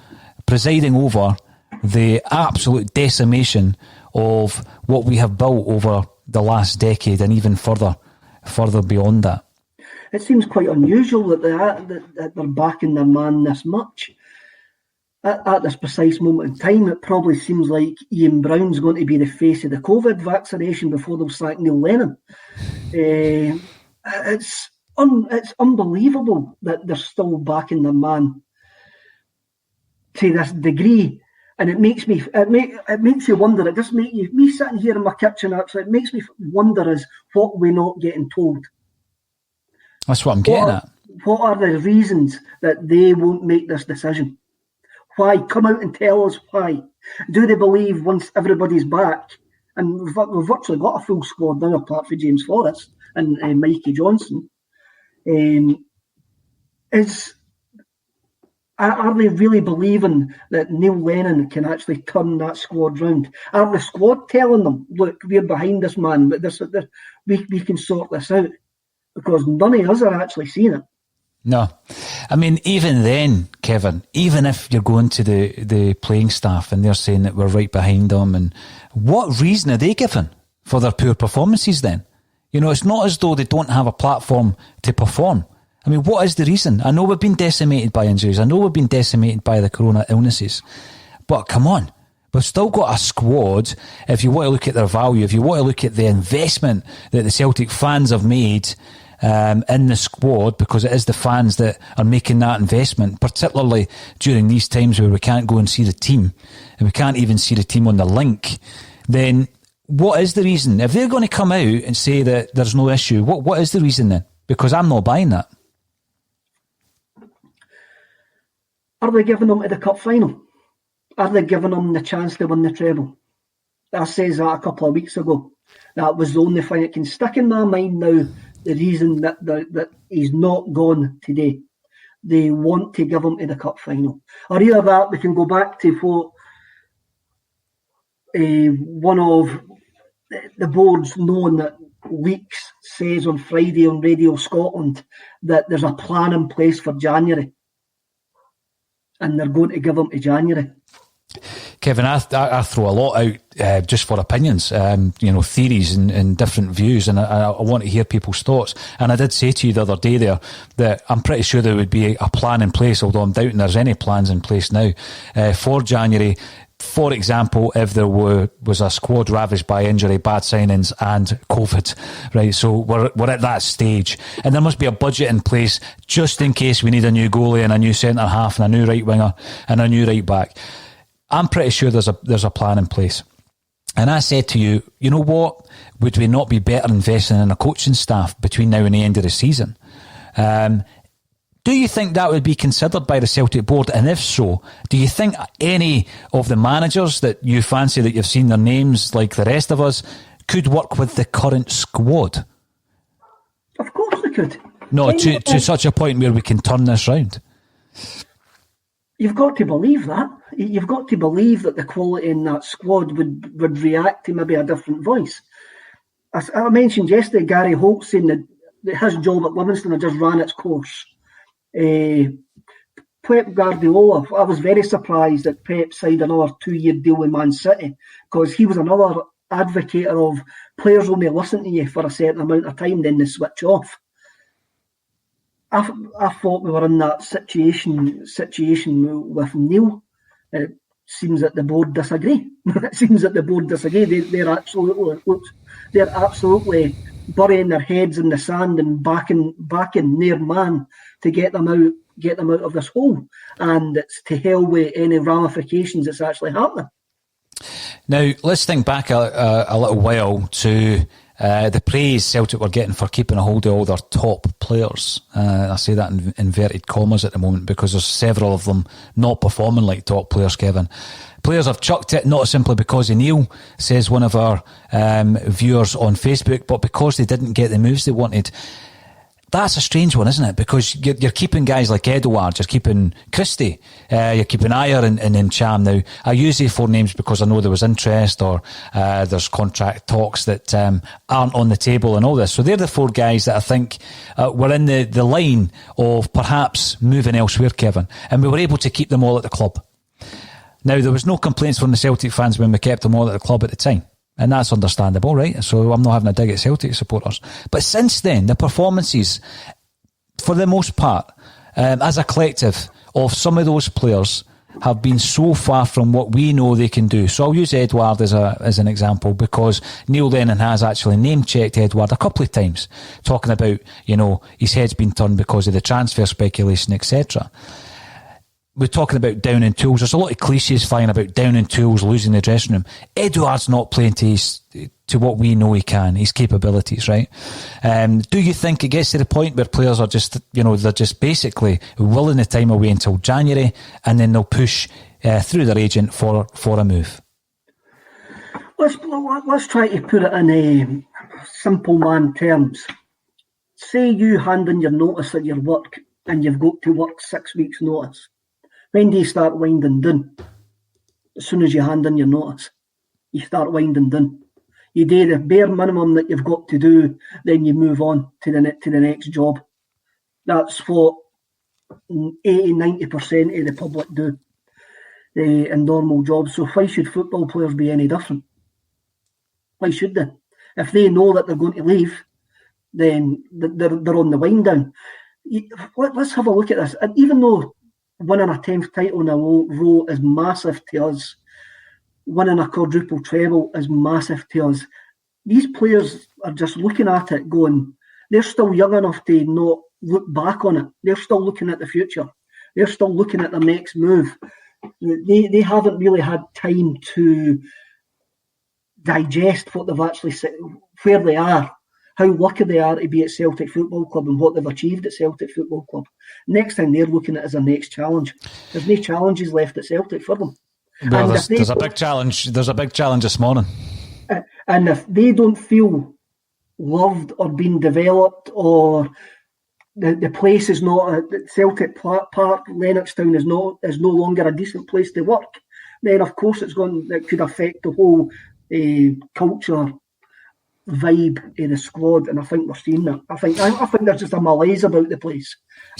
presiding over the absolute decimation of what we have built over the last decade and even further beyond that?
It seems quite unusual that they're backing their man this much. At this precise moment in time, it probably seems like Ian Brown's going to be the face of the COVID vaccination before they'll sack Neil Lennon. It's unbelievable that they're still backing their man to this degree, and it makes you wonder. It just makes me sitting here in my kitchen. Actually, it makes me wonder: is what we're not getting told?
That's what I'm getting at.
What are the reasons that they won't make this decision? Why? Come out and tell us why. Do they believe once everybody's back, and we've virtually got a full squad now apart from James Forrest and Mikey Johnson, are they really believing that Neil Lennon can actually turn that squad round? Are the squad telling them, look, we're behind this man, but we can sort this out? Because none of us are actually seeing it.
No. I mean, even then, Kevin, even if you're going to the playing staff and they're saying that we're right behind them, and what reason are they given for their poor performances then? You know, it's not as though they don't have a platform to perform. I mean, what is the reason? I know we've been decimated by injuries. I know we've been decimated by the corona illnesses. But come on, we've still got a squad. If you want to look at their value, if you want to look at the investment that the Celtic fans have made in the squad, because it is the fans that are making that investment, particularly during these times where we can't go and see the team, and we can't even see the team on the link, then what is the reason? If they're going to come out and say that there's no issue, what is the reason then? Because I'm not buying that.
Are they giving them to the cup final? Are they giving them the chance to win the treble? I said that a couple of weeks ago. That was the only thing that can stick in my mind now, the reason that he's not gone today. They want to give him to the cup final. Or either that, we can go back to what one of the boards known that Leaks says on Friday on Radio Scotland, that there's a plan in place for January. And they're going to give them to January.
Kevin, I throw a lot out just for opinions, theories and different views, and I want to hear people's thoughts. And I did say to you the other day there that I'm pretty sure there would be a plan in place, although I'm doubting there's any plans in place now for January. For example, if there was a squad ravaged by injury, bad signings and COVID, right? So we're at that stage, and there must be a budget in place just in case we need a new goalie and a new centre half and a new right winger and a new right back. I'm pretty sure there's a plan in place. And I said to you, you know what? Would we not be better investing in a coaching staff between now and the end of the season? Do you think that would be considered by the Celtic board? And if so, do you think any of the managers that you fancy, that you've seen their names like the rest of us, could work with the current squad?
Of course they could.
No, to such a point where we can turn this round.
You've got to believe that. You've got to believe that the quality in that squad would react to maybe a different voice. As I mentioned yesterday, Gary Holt saying that his job at Livingston had just ran its course. Pep Guardiola, I was very surprised that Pep signed another 2-year deal with Man City, because he was another advocate of players only listen to you for a certain amount of time, then they switch off. I thought we were in that situation with Neil. It seems that the board disagree. They're absolutely burying their heads in the sand and backing their man to get them out of this hole, and it's to hell with any ramifications that's actually happening.
Now let's think back a little while to the praise Celtic were getting for keeping a hold of all their top players. I say that in inverted commas at the moment, because there's several of them not performing like top players, Kevin. Players have chucked it, not simply because of Neil, says one of our viewers on Facebook, but because they didn't get the moves they wanted. That's a strange one, isn't it? Because you're keeping guys like Edouard, you're keeping Christie, you're keeping Ayer and Cham. Now, I use these 4 names because I know there was interest, or there's contract talks that aren't on the table and all this. So they're the 4 guys that I think were in the line of perhaps moving elsewhere, Kevin. And we were able to keep them all at the club. Now, there was no complaints from the Celtic fans when we kept them all at the club at the time. And that's understandable, right? So I'm not having a dig at Celtic supporters. But since then, the performances, for the most part, as a collective, of some of those players have been so far from what we know they can do. So I'll use Edouard as an example, because Neil Lennon has actually name-checked Edouard a couple of times, talking about, his head's been turned because of the transfer speculation, etc. We're talking about down in tools. There's a lot of cliches flying about down in tools, losing the dressing room. Edouard's not playing to what we know he can, his capabilities, right? Do you think it gets to the point where players are just, they're just basically willing the time away until January, and then they'll push through their agent for a move?
Let's try to put it in simple man terms. Say you hand in your notice at your work, and you've got to work 6 weeks' notice. When do you start winding down? As soon as you hand in your notice, you start winding down. You do the bare minimum that you've got to do, then you move on to the next job. That's what 80-90% of the public do in normal jobs. So why should football players be any different? Why should they? If they know that they're going to leave, then they're on the wind down. Let's have a look at this. And even though winning a 10th title in a row is massive to us, winning a quadruple treble is massive to us, these players are just looking at it going, they're still young enough to not look back on it. They're still looking at the future. They're still looking at their next move. They haven't really had time to digest what they've actually said, where they are, how lucky they are to be at Celtic Football Club and what they've achieved at Celtic Football Club. Next thing they're looking at is their next challenge. There's no challenges left at Celtic for them.
Well, there's a big challenge. There's a big challenge this morning.
And if they don't feel loved or being developed, or the place is not Celtic Park, Lennoxtown is no longer a decent place to work, then of course it could affect the whole culture vibe of the squad, and I think we're seeing that. I think there's just a malaise about the place.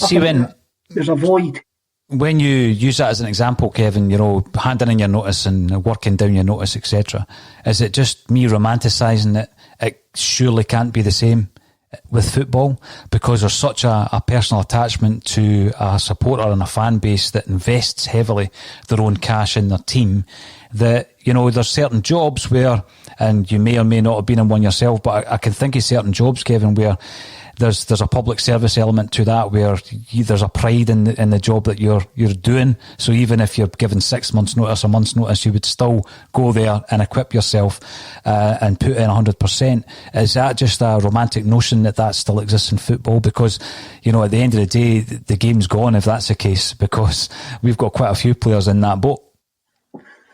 There's a void.
When you use that as an example, Kevin, handing in your notice and working down your notice, etc., is it just me romanticising it? It surely can't be the same with football, because there's such a personal attachment to a supporter and a fan base that invests heavily their own cash in their team, that, there's certain jobs where, and you may or may not have been in one yourself, but I can think of certain jobs, Kevin, where there's a public service element to that, where there's a pride in the job that you're doing. So even if you're given 6 months' notice, a month's notice, you would still go there and equip yourself and put in 100%. Is that just a romantic notion that still exists in football? Because at the end of the day, the game's gone if that's the case, because we've got quite a few players in that boat.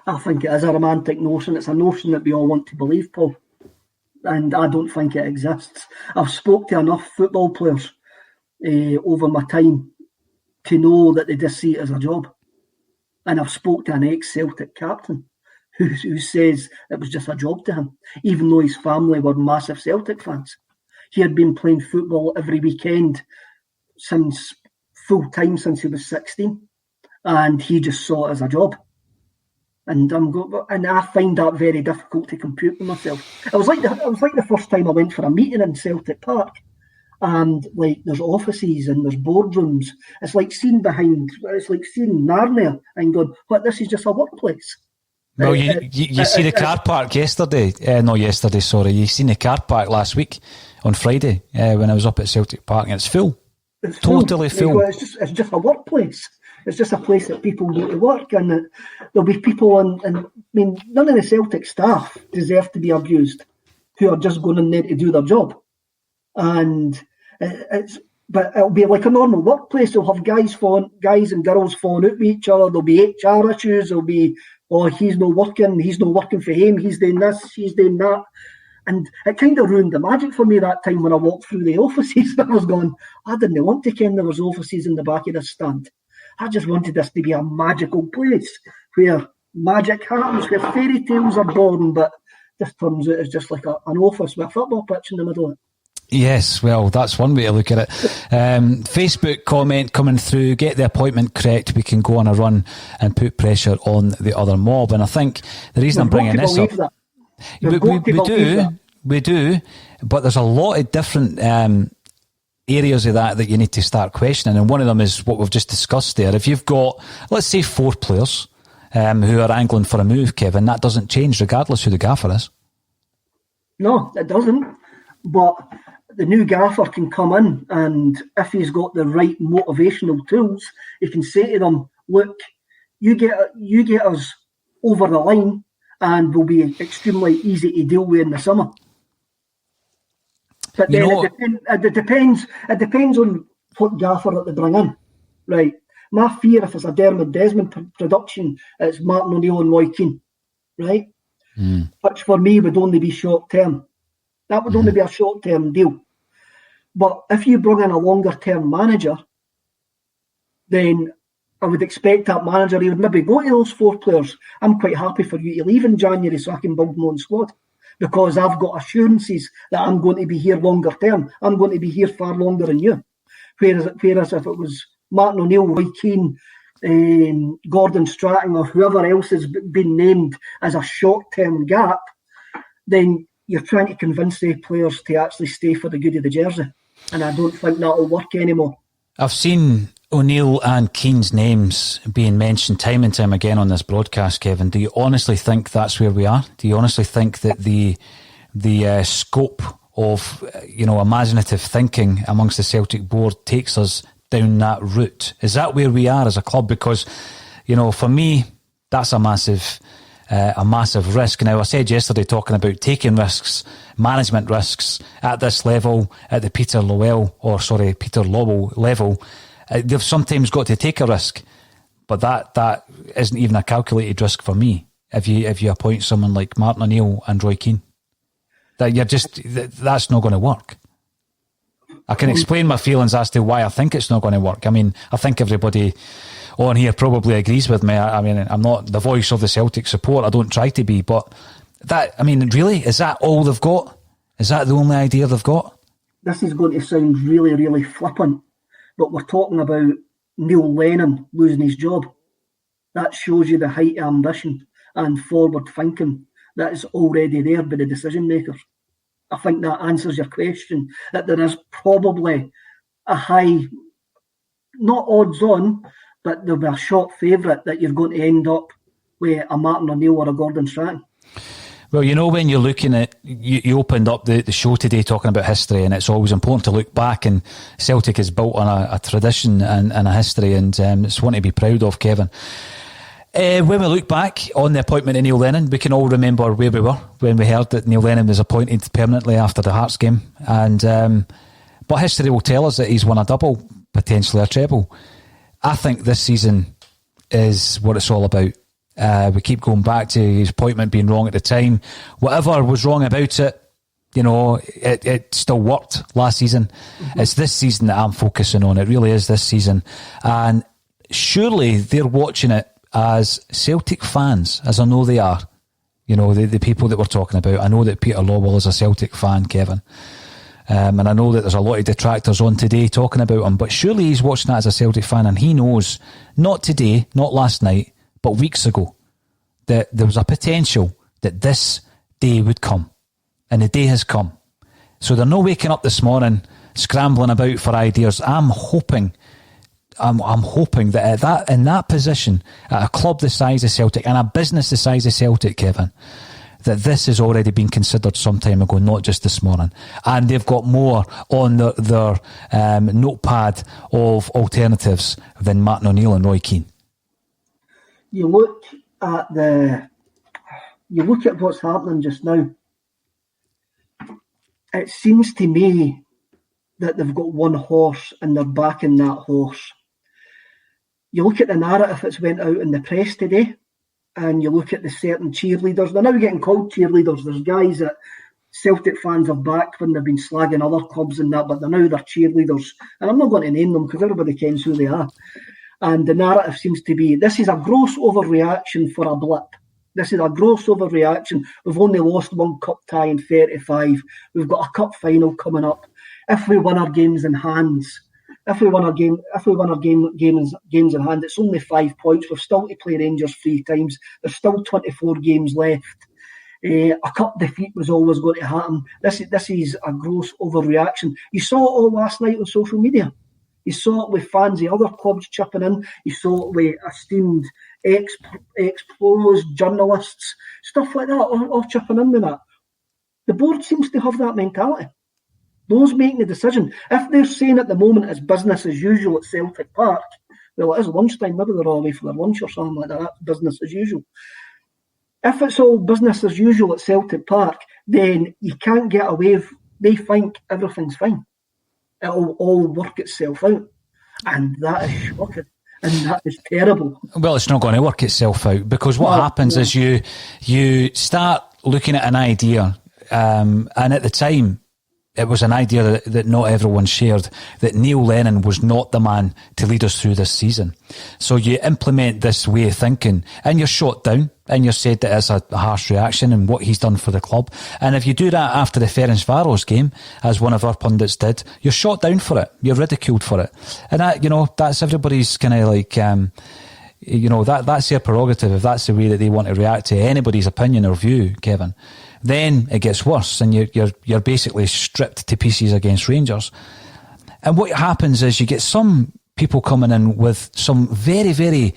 I think it is a romantic notion. It's a notion that we all want to believe, Paul. And I don't think it exists. I've spoke to enough football players over my time to know that they just see it as a job. And I've spoke to an ex-Celtic captain who says it was just a job to him, even though his family were massive Celtic fans. He had been playing football every weekend since full-time since he was 16, and he just saw it as a job. And I find that very difficult to compute with myself. It was like the first time I went for a meeting in Celtic Park, and there's offices and there's boardrooms. It's like seeing Narnia and going, "What? This is just a workplace."
Well, you see the car park yesterday. Not yesterday, sorry. You seen the car park last week on Friday when I was up at Celtic Park, and it's full. It's totally full.
It's just a workplace. It's just a place that people go to work, and there'll be people none of the Celtic staff deserve to be abused, who are just going in there to do their job. But it'll be like a normal workplace. They'll have guys and girls falling out with each other. There'll be HR issues. There'll be, he's not working for him. He's doing this, he's doing that. And it kind of ruined the magic for me that time when I walked through the offices. I was going, I didn't want to ken there was offices in the back of this stand. I just wanted this to be a magical place where magic happens, where fairy tales are born, but this turns out as just like an office with a football pitch in the middle of it.
Yes, well, that's one way to look at it. Facebook comment coming through, get the appointment correct, we can go on a run and put pressure on the other mob. And I think the reason I'm bringing this up... We do, but there's a lot of different... areas of that you need to start questioning, and one of them is what we've just discussed there. If you've got, let's say, 4 players who are angling for a move, Kevin, that doesn't change regardless who the gaffer is.
No, it doesn't. But the new gaffer can come in, and if he's got the right motivational tools, he can say to them, look, you get us over the line and we'll be extremely easy to deal with in the summer. But then it depends on what gaffer that they bring in, right? My fear, if it's a Dermot Desmond production, it's Martin O'Neill and Roy Keane, right? Which for me would only be short term. That would only be a short term deal. But if you bring in a longer term manager, then I would expect that manager, he would maybe go to those 4 players. I'm quite happy for you to leave in January so I can build my own squad, because I've got assurances that I'm going to be here longer term. I'm going to be here far longer than you. Whereas if it was Martin O'Neill, Roy Keane, Gordon Strachan, or whoever else has been named as a short-term gap, then you're trying to convince the players to actually stay for the good of the jersey. And I don't think that'll work anymore.
I've seen O'Neill and Keane's names being mentioned time and time again on this broadcast, Kevin. Do you honestly think that's where we are? Do you honestly think that the scope of imaginative thinking amongst the Celtic board takes us down that route? Is that where we are as a club? Because, for me, that's a massive risk. Now, I said yesterday, talking about taking risks, management risks at this level, at the Peter Lowell level, they've sometimes got to take a risk, but that isn't even a calculated risk for me. If you appoint someone like Martin O'Neill and Roy Keane, that's not going to work. I can explain my feelings as to why I think it's not going to work. I mean, I think everybody on here probably agrees with me. I mean, I'm not the voice of the Celtic support. I don't try to be, but really, is that all they've got? Is that the only idea they've got?
This is going to sound really, really flippant, but we're talking about Neil Lennon losing his job. That shows you the height of ambition and forward thinking that is already there by the decision makers. I think that answers your question, that there is probably a high, not odds on, but there'll be a short favourite that you're going to end up with a Martin O'Neill or a Gordon Strachan.
Well, when you're looking at, you opened up the show today talking about history, and it's always important to look back, and Celtic is built on a tradition and a history, and it's one to be proud of, Kevin. When we look back on the appointment of Neil Lennon, we can all remember where we were when we heard that Neil Lennon was appointed permanently after the Hearts game, but history will tell us that he's won a double, potentially a treble. I think this season is what it's all about. We keep going back to his appointment being wrong at the time. Whatever was wrong about it, it still worked last season. Mm-hmm. It's this season that I'm focusing on. It really is this season. And surely they're watching it as Celtic fans, as I know they are. The people that we're talking about. I know that Peter Lowell is a Celtic fan, Kevin. And I know that there's a lot of detractors on today talking about him, but surely he's watching that as a Celtic fan, and he knows, not today, not last night, but weeks ago, that there was a potential that this day would come, and the day has come. So they're not waking up this morning scrambling about for ideas. I'm hoping that in that position, at a club the size of Celtic and a business the size of Celtic, Kevin, that this has already been considered some time ago, not just this morning. And they've got more on their notepad of alternatives than Martin O'Neill and Roy Keane.
You look at what's happening just now. It seems to me that they've got one horse and they're backing that horse. You look at the narrative that's went out in the press today, and you look at the certain cheerleaders. They're now getting called cheerleaders. There's guys that Celtic fans have backed when they've been slagging other clubs and that, but they're cheerleaders. And I'm not going to name them because everybody knows who they are. And the narrative seems to be, this is a gross overreaction for a blip. This is a gross overreaction. We've only lost one cup tie in 35. We've got a cup final coming up. If we win our games in hands, games in hand, it's only 5 points. We've still to play Rangers 3 times. There's still 24 games left. A cup defeat was always going to happen. This is a gross overreaction. You saw it all last night on social media. You saw it with fans of other clubs chipping in. You saw it with esteemed ex-pros, journalists, stuff like that, all chipping in with that. The board seems to have that mentality. Those making the decision, if they're saying at the moment it's business as usual at Celtic Park, well, it is lunchtime, maybe they're all away for their lunch or something like that. That's business as usual. If it's all business as usual at Celtic Park, then you can't get away with, they think everything's fine. It'll all work itself out. And that is shocking. And that is terrible.
Well, it's not going to work itself out, because what happens is you start looking at an idea, and at the time, it was an idea that not everyone shared, that Neil Lennon was not the man to lead us through this season. So you implement this way of thinking and you're shot down and you're said that it's a harsh reaction and what he's done for the club. And if you do that after the Ferencvaros game, as one of our pundits did, you're shot down for it. You're ridiculed for it. And that, that's everybody's kind of like, that's their prerogative. If that's the way that they want to react to anybody's opinion or view, Kevin, then it gets worse and you're basically stripped to pieces against Rangers. And what happens is you get some people coming in with some very, very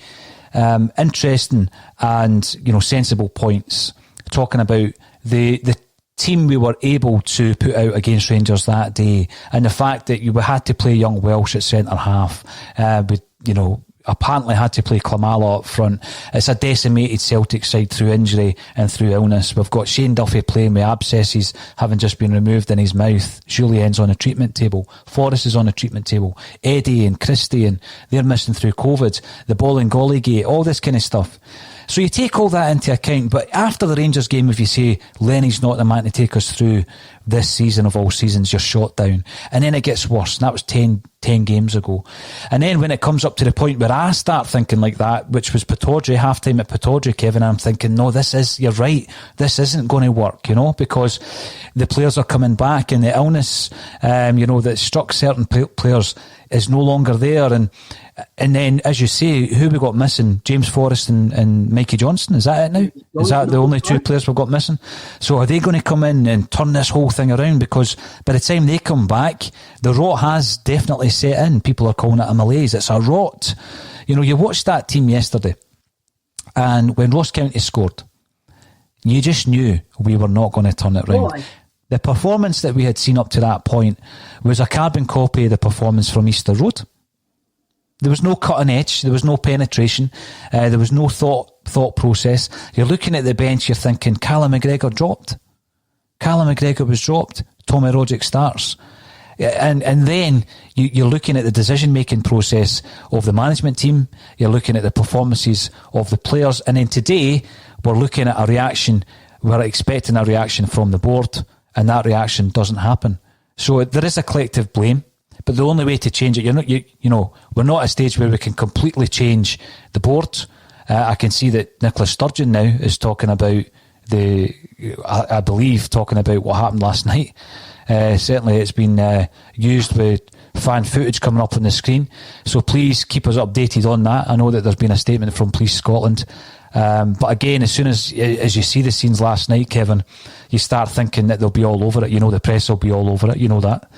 interesting and sensible points, talking about the team we were able to put out against Rangers that day, and the fact that you had to play young Welsh at centre half, apparently had to play Klimala up front. It's a decimated Celtic side through injury and through illness. We've got Shane Duffy playing with abscesses having just been removed in his mouth. Julien's on a treatment table. Forrest is on a treatment table. Eddie and Christie, and they're missing through COVID. The Bolingoli gate, all this kind of stuff. So you take all that into account, but after the Rangers game, if you say Lenny's not the man to take us through this season of all seasons, you're shot down. And then it gets worse. And that was 10 games ago. And then when it comes up to the point where I start thinking like that, which was Pittodrie, half-time at Pittodrie, Kevin, I'm thinking, no, you're right. This isn't going to work, because the players are coming back and the illness, that struck certain players is no longer there. And then, as you say, who we got missing? James Forrest and Mikey Johnston. Is that it now? Is that the only two players we've got missing? So are they going to come in and turn this whole thing around? Because by the time they come back, the rot has definitely set in. People are calling it a malaise. It's a rot. You watched that team yesterday, and when Ross County scored, you just knew we were not going to turn it round.
Why?
The performance that we had seen up to that point was a carbon copy of the performance from Easter Road. There was no cutting edge. There was no penetration. There was no thought process. You're looking at the bench, you're thinking, Callum McGregor dropped. Callum McGregor was dropped. Tommy Rogic starts. And then you're looking at the decision-making process of the management team. You're looking at the performances of the players. And then today, we're looking at a reaction. We're expecting a reaction from the board, and that reaction doesn't happen. So there is a collective blame. But the only way to change it, we're not at a stage where we can completely change the board. I can see that Nicola Sturgeon now is talking about I believe talking about what happened last night. Certainly it's been used with fan footage coming up on the screen. So please keep us updated on that. I know that there's been a statement from Police Scotland. But again, as soon as you see the scenes last night, Kevin, you start thinking that they'll be all over it. The press will be all over it. You know that.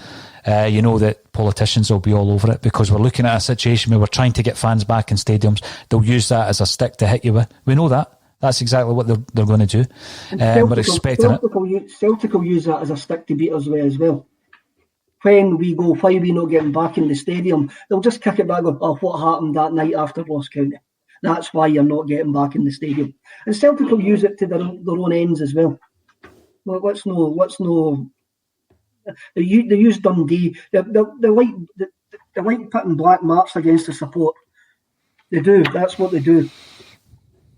That politicians will be all over it, because we're looking at a situation where we're trying to get fans back in stadiums. They'll use that as a stick to hit you with. We know that. That's exactly what they're going to do. We're expecting it.
Celtic will use that as a stick to beat us with as well. When we go, why are we not getting back in the stadium? They'll just kick it back up. Oh, what happened that night after Ross County? That's why you're not getting back in the stadium. And Celtic will use it to their own ends as well. What's no. They use Dundee. They like putting black marks against the support. They do. That's what they do.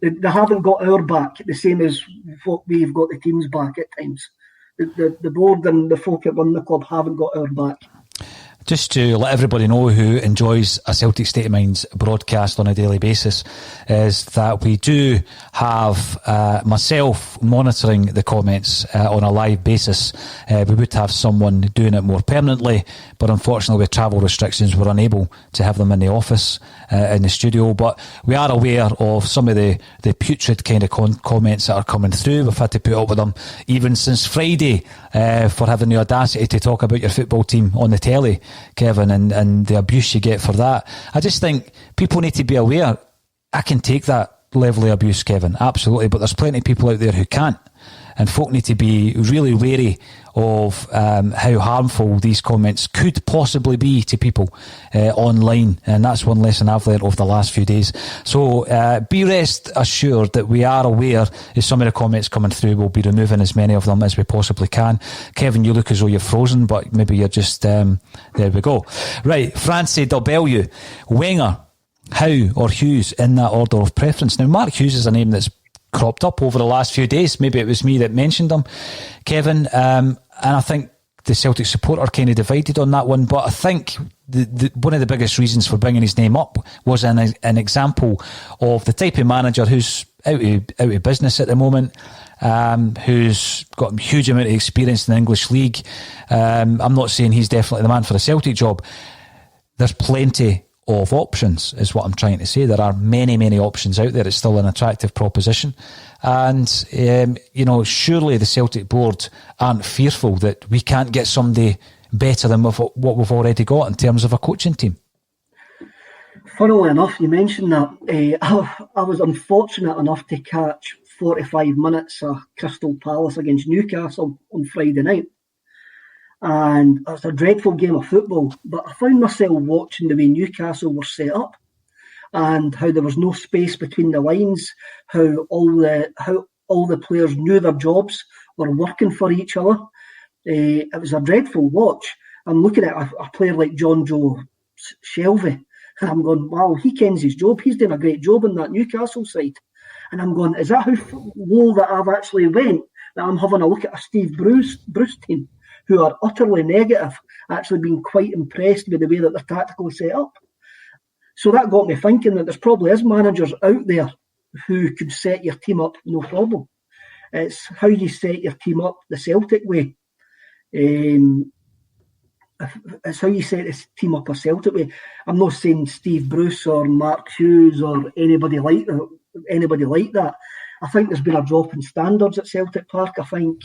They haven't got our back the same as what we've got the team's back at times. The board and the folk that run the club haven't got our back.
Just to let everybody know who enjoys a Celtic State of Mind's broadcast on a daily basis, is that we do have myself monitoring the comments on a live basis. We would have someone doing it more permanently, but unfortunately with travel restrictions we're unable to have them in the office, in the studio. But we are aware of some of the putrid kind of comments that are coming through. We've had to put up with them even since Friday for having the audacity to talk about your football team on the telly, Kevin, and the abuse you get for that. I just think people need to be aware. I can take that level of abuse, Kevin, absolutely, but there's plenty of people out there who can't, and folk need to be really wary of how harmful these comments could possibly be to people online, and that's one lesson I've learned over the last few days. So be rest assured that we are aware of some of the comments coming through. We'll be removing as many of them as we possibly can. Kevin, you look as though you're frozen, but maybe you're just there we go. Right, Francie W. Wenger, Howe or Hughes in that order of preference. Now Mark Hughes is a name that's cropped up over the last few days. Maybe it was me that mentioned him, Kevin, and I think the Celtic support are kind of divided on that one, but I think one of the biggest reasons for bringing his name up was an example of the type of manager who's out of business at the moment, who's got a huge amount of experience in the English league. I'm not saying he's definitely the man for the Celtic job. There's plenty of options, is what I'm trying to say. There are many, many options out there. It's still an attractive proposition. And, surely the Celtic board aren't fearful that we can't get somebody better than what we've already got in terms of a coaching team.
Funnily enough, you mentioned that. I was unfortunate enough to catch 45 minutes of Crystal Palace against Newcastle on Friday night. And it was a dreadful game of football, but I found myself watching the way Newcastle were set up and how there was no space between the lines, how all the players knew their jobs, were working for each other. It was a dreadful watch. I'm looking at a player like John Joe Shelvey, and I'm going, wow, he kens his job. He's doing a great job on that Newcastle side. And I'm going, is that how low that I've actually went? That I'm having a look at a Steve Bruce team who are utterly negative, actually being quite impressed with the way that they're tactically set up. So that got me thinking that there's probably is managers out there who could set your team up no problem. It's how you set your team up the Celtic way. It's how you set this team up a Celtic way. I'm not saying Steve Bruce or Mark Hughes or anybody like that. I think there's been a drop in standards at Celtic Park. I think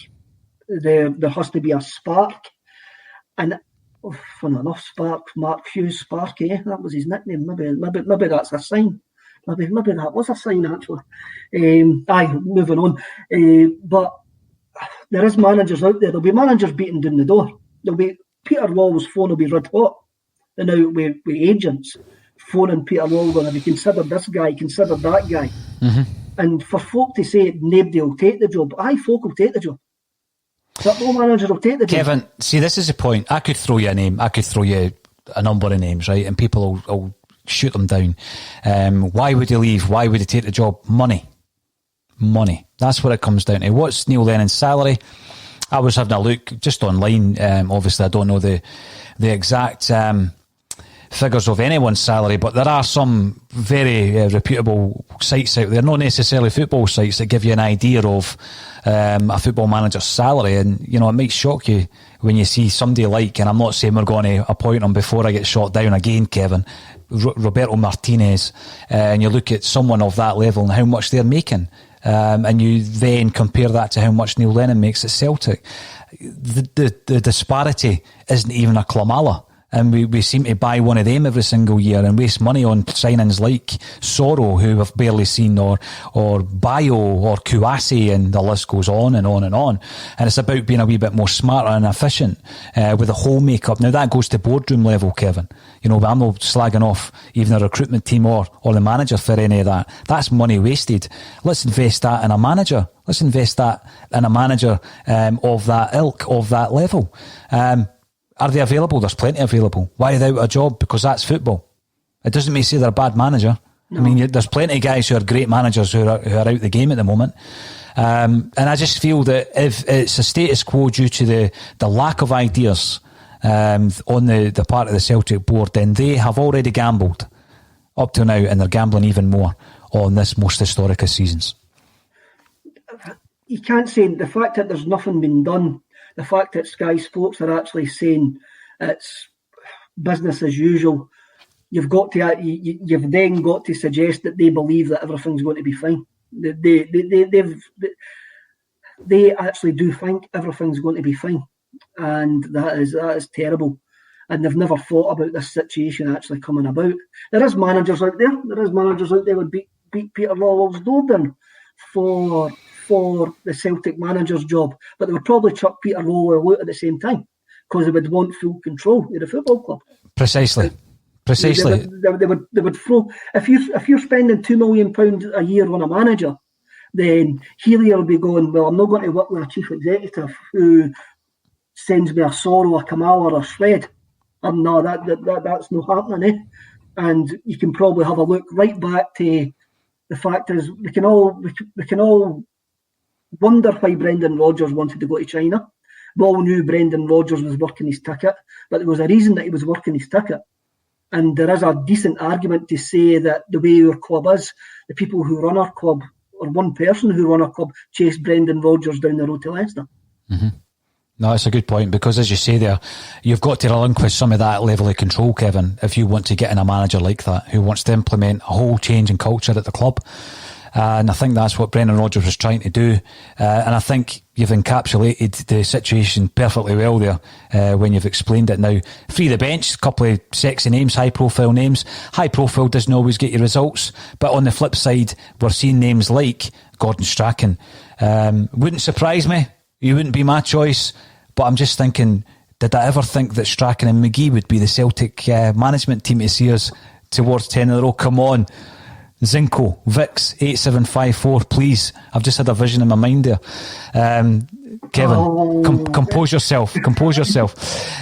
there has to be a spark. And fun enough, Spark, Mark Hughes, Sparky, that was his nickname. Maybe that's a sign. Maybe that was a sign, actually. Moving on. But there is managers out there. There'll be managers beating down the door. There'll be Peter Lawwell's phone will be red hot. And now with agents phoning Peter Lawwell, have you considered this guy, considered that guy? Mm-hmm. And for folk to say nobody will take the job, folk will take the job. Football managers will take the job.
Kevin, see, this is the point. I could throw you a name. I could throw you a number of names, right? And people will shoot them down. Why would he leave? Why would he take the job? Money. That's what it comes down to. What's Neil Lennon's salary? I was having a look just online. Obviously, I don't know the exact figures of anyone's salary, but there are some very reputable sites out there, not necessarily football sites, that give you an idea of a football manager's salary. And, it might shock you when you see somebody like, and I'm not saying we're going to appoint him before I get shot down again, Kevin, Roberto Martinez, and you look at someone of that level and how much they're making. And you then compare that to how much Neil Lennon makes at Celtic. The disparity isn't even a Klamala. And we seem to buy one of them every single year and waste money on signings like Soro, who I've barely seen, or Bayo or Kouassi, and the list goes on and on and on. And it's about being a wee bit more smarter and efficient with the whole makeup. Now that goes to boardroom level, Kevin. But I'm not slagging off even a recruitment team or the manager for any of that. That's money wasted. Let's invest that in a manager. Let's invest that in a manager of that ilk, of that level. Are they available? There's plenty available. Why are they out of a job? Because that's football. It doesn't mean say they're a bad manager. No. I mean, there's plenty of guys who are great managers who are out the game at the moment. And I just feel that if it's a status quo due to the lack of ideas on the part of the Celtic board, then they have already gambled up till now, and they're gambling even more on this most historic of seasons.
You can't say the fact that there's nothing been done. The fact that Sky Sports are actually saying it's business as usual, you've then got to suggest that they believe that everything's going to be fine. They actually do think everything's going to be fine, and that is terrible. And they've never thought about this situation actually coming about. There is managers out there. Who would beat Peter Lawwell's door down for the Celtic manager's job, but they would probably chuck Peter Lawwell out at the same time because they would want full control of the football club. Precisely. They would throw, if you're spending £2 million a year on a manager, then Healy will be going, well, I'm not going to work with a chief executive who sends me a Soro, a Kamala, or a Shred. No, that's not happening, eh? And you can probably have a look right back to the fact is we can all wonder why Brendan Rodgers wanted to go to China, We all knew Brendan Rodgers was working his ticket, but there was a reason that he was working his ticket. And there is a decent argument to say that the way our club is, the people who run our club, or one person who run our club, chased Brendan Rodgers down the road to Leicester.
Mm-hmm. No, it's a good point, because as you say there, you've got to relinquish some of that level of control, Kevin, if you want to get in a manager like that who wants to implement a whole change in culture at the club. And I think that's what Brendan Rodgers was trying to do. And I think you've encapsulated the situation perfectly well there when you've explained it now. Free the bench, a couple of sexy names, high profile names. High profile doesn't always get you results. But on the flip side, we're seeing names like Gordon Strachan. Wouldn't surprise me. You wouldn't be my choice. But I'm just thinking, did I ever think that Strachan and McGee would be the Celtic management team to see us towards 10 in a row? Come on. Zinco, Vix, 8754, please. I've just had a vision in my mind there. Kevin, compose yourself. Compose yourself.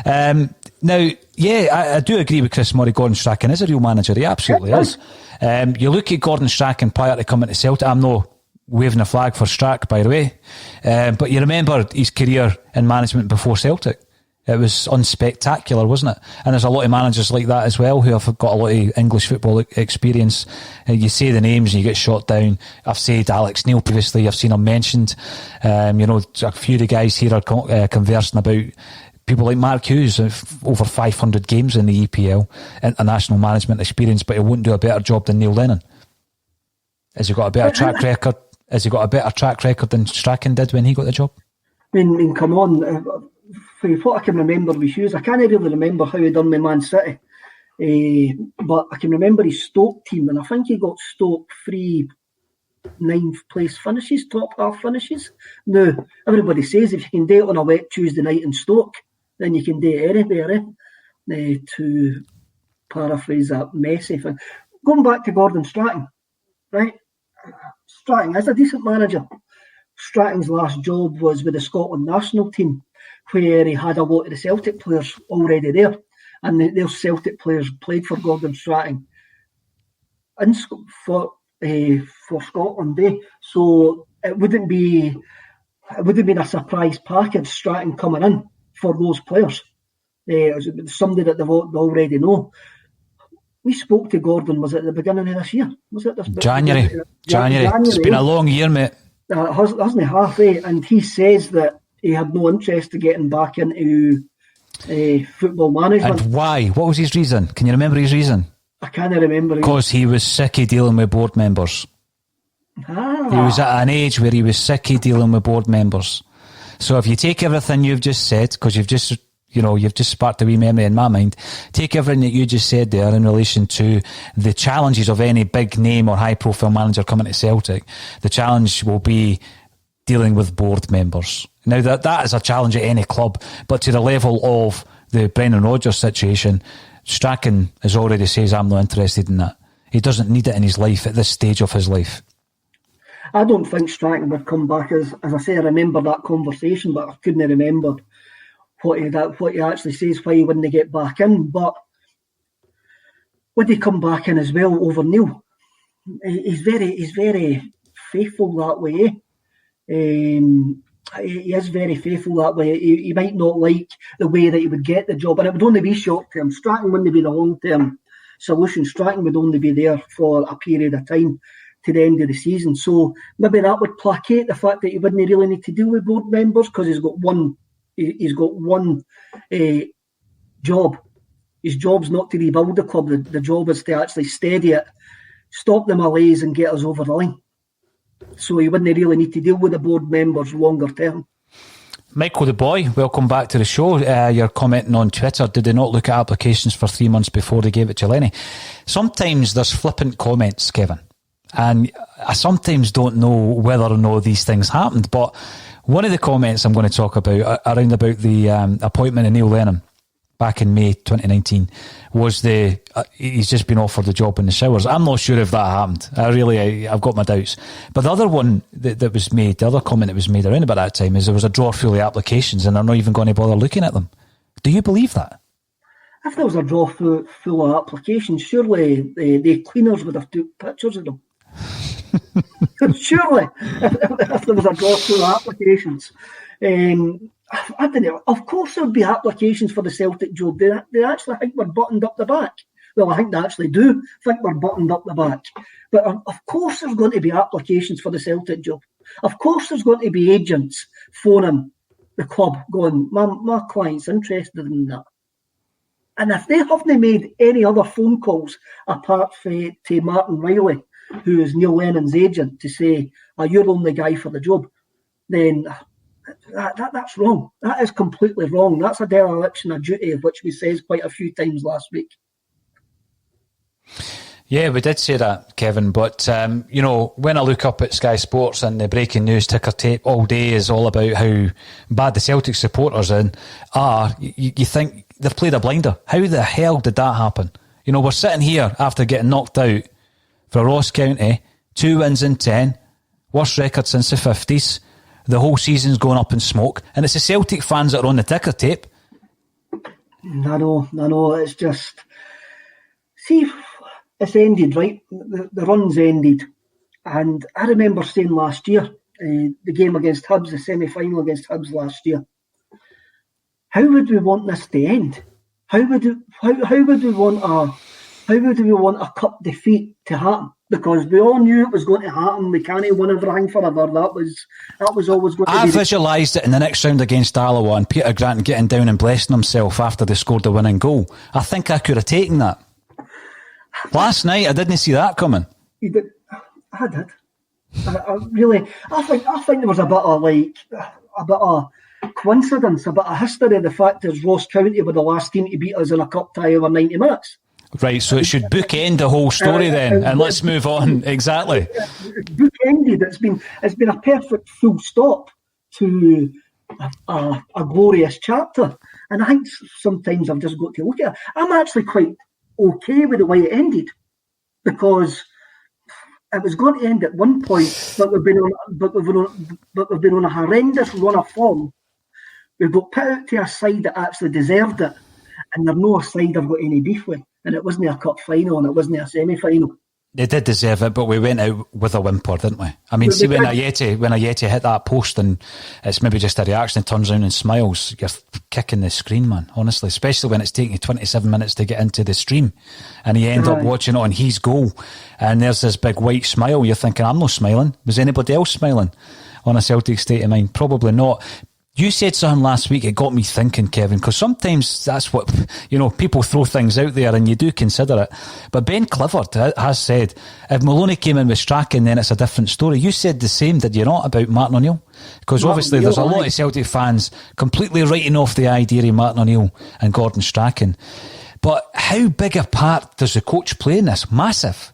Now, yeah, I do agree with Chris Murray. Gordon Strachan is a real manager. He absolutely is. You look at Gordon Strachan prior to coming to Celtic. I'm no waving a flag for Strack, by the way. But you remember his career in management before Celtic. It was unspectacular, wasn't it? And there's a lot of managers like that as well who have got a lot of English football experience. You say the names and you get shot down. I've said Alex Neil previously. I've seen him mentioned. A few of the guys here are conversing about people like Mark Hughes, over 500 games in the EPL, international management experience, but he wouldn't do a better job than Neil Lennon. Has he got a better track record? Has he got a better track record than Strachan did when he got the job?
I mean, come on. For what I can remember with Hughes, I can't really remember how he done with Man City, but I can remember his Stoke team, and I think he got Stoke 3 ninth place finishes, top half finishes. Now, everybody says if you can do it on a wet Tuesday night in Stoke, then you can do it anywhere, to paraphrase that messy thing. Going back to Gordon Strachan, right? Strachan is a decent manager. Strachan's last job was with the Scotland national team, where he had a lot of the Celtic players already there, and those Celtic players played for Gordon Strachan for Scotland. So it wouldn't have been a surprise package Strachan coming in for those players. It was somebody that they already know. We spoke to Gordon, was it at the beginning of this year? Was it this
January. It's been a long year, mate.
Hasn't he, halfway? And he says that he had no interest in getting back into football management.
And why? What was his reason? Can you remember his reason?
I can't remember.
Because he was sick of dealing with board members. He was at an age where he was sick of dealing with board members. So if you take everything you've just said, because you've just sparked a wee memory in my mind, take everything that you just said there in relation to the challenges of any big name or high profile manager coming to Celtic. The challenge will be dealing with board members. Now that is a challenge at any club, but to the level of the Brendan Rodgers situation, Strachan has already says, I'm not interested in that. He doesn't need it in his life at this stage of his life.
I don't think Strachan would come back. As I say, I remember that conversation, but I couldn't remember what he actually says, why he wouldn't get back in. But would he come back in as well over Neil? He's very faithful that way. He is very faithful that way. He might not like the way that he would get the job, and it would only be short term. Strachan wouldn't be the long term solution. Strachan would only be there for a period of time to the end of the season. So maybe that would placate the fact that he wouldn't really need to deal with board members, because he's got one job. His job's not to rebuild the club. The job is to actually steady it, stop the malaise and get us over the line. So he wouldn't really need to deal with the board members longer term.
Michael the Boy, welcome back to the show. You're commenting on Twitter, did they not look at applications for 3 months before they gave it to Lenny? Sometimes there's flippant comments, Kevin, and I sometimes don't know whether or not these things happened, but one of the comments I'm going to talk about around about the appointment of Neil Lennon back in May 2019 was he's just been offered the job in the showers. I'm not sure if that happened. I've got my doubts. But the other one that was made, the other comment that was made around about that time is there was a drawer full of applications and they're not even going to bother looking at them. Do you believe that?
If there was a drawer full of applications, surely the cleaners would have took pictures of them. Surely, if there was a drawer full of applications. I don't know. Of course there'll be applications for the Celtic job. They actually think we're buttoned up the back. Well, I think they actually do think we're buttoned up the back. But of course there's going to be applications for the Celtic job. Of course there's going to be agents phoning the club going, my client's interested in that. And if they haven't made any other phone calls apart from to Martin Riley, who is Neil Lennon's agent, to say, you're the only guy for the job, then that's wrong. That is completely wrong. That's a dereliction of duty, which we said quite a few times last week.
Yeah, we did say that, Kevin, but, when I look up at Sky Sports and the breaking news ticker tape all day is all about how bad the Celtic supporters are, you think they've played a blinder. How the hell did that happen? We're sitting here after getting knocked out for Ross County, 2 wins in 10, worst record since the 50s, the whole season's going up in smoke, and it's the Celtic fans that are on the ticker tape.
I know, it's just... See... It's ended, right? The run's ended. And I remember saying last year, the game against Hibs, the semi-final against Hibs last year, how would we want this to end? How would we want a cup defeat to happen? Because we all knew it was going to happen. We can't win everything forever. That was always going to be... I
visualised it in the next round against Alloa and Peter Grant getting down and blessing himself after they scored the winning goal. I think I could have taken that. Last night, I didn't see that coming.
You did. I did. I think there was a bit of coincidence, a bit of history. The fact is, Ross County were the last team to beat us in a cup tie over 90 minutes.
Right, so it should bookend the whole story then, and let's move on. Exactly.
Bookended. It's been a perfect full stop to a glorious chapter, and I think sometimes I've just got to look at it. I'm actually quite okay with the way it ended, because it was going to end at one point, but we've been on a horrendous run of form. We've got put out to a side that actually deserved it, and they're no side I've got any beef with. And it wasn't a cup final, and it wasn't a semi-final.
They did deserve it, but we went out with a whimper, didn't we? I mean, see, when Ayeti hit that post and it's maybe just a reaction, turns around and smiles, you're kicking the screen, man, honestly, especially when it's taking you 27 minutes to get into the stream and you end up watching it on his goal and there's this big white smile. You're thinking, I'm not smiling. Was anybody else smiling on a Celtic State of Mind? Probably not. You said something last week, it got me thinking, Kevin, because sometimes that's what, people throw things out there and you do consider it. But Ben Clifford has said, if Maloney came in with Strachan, then it's a different story. You said the same, did you not, about Martin O'Neill? Because obviously there's a lot of Celtic fans completely writing off the idea of Martin O'Neill and Gordon Strachan. But how big a part does the coach play in this? Massive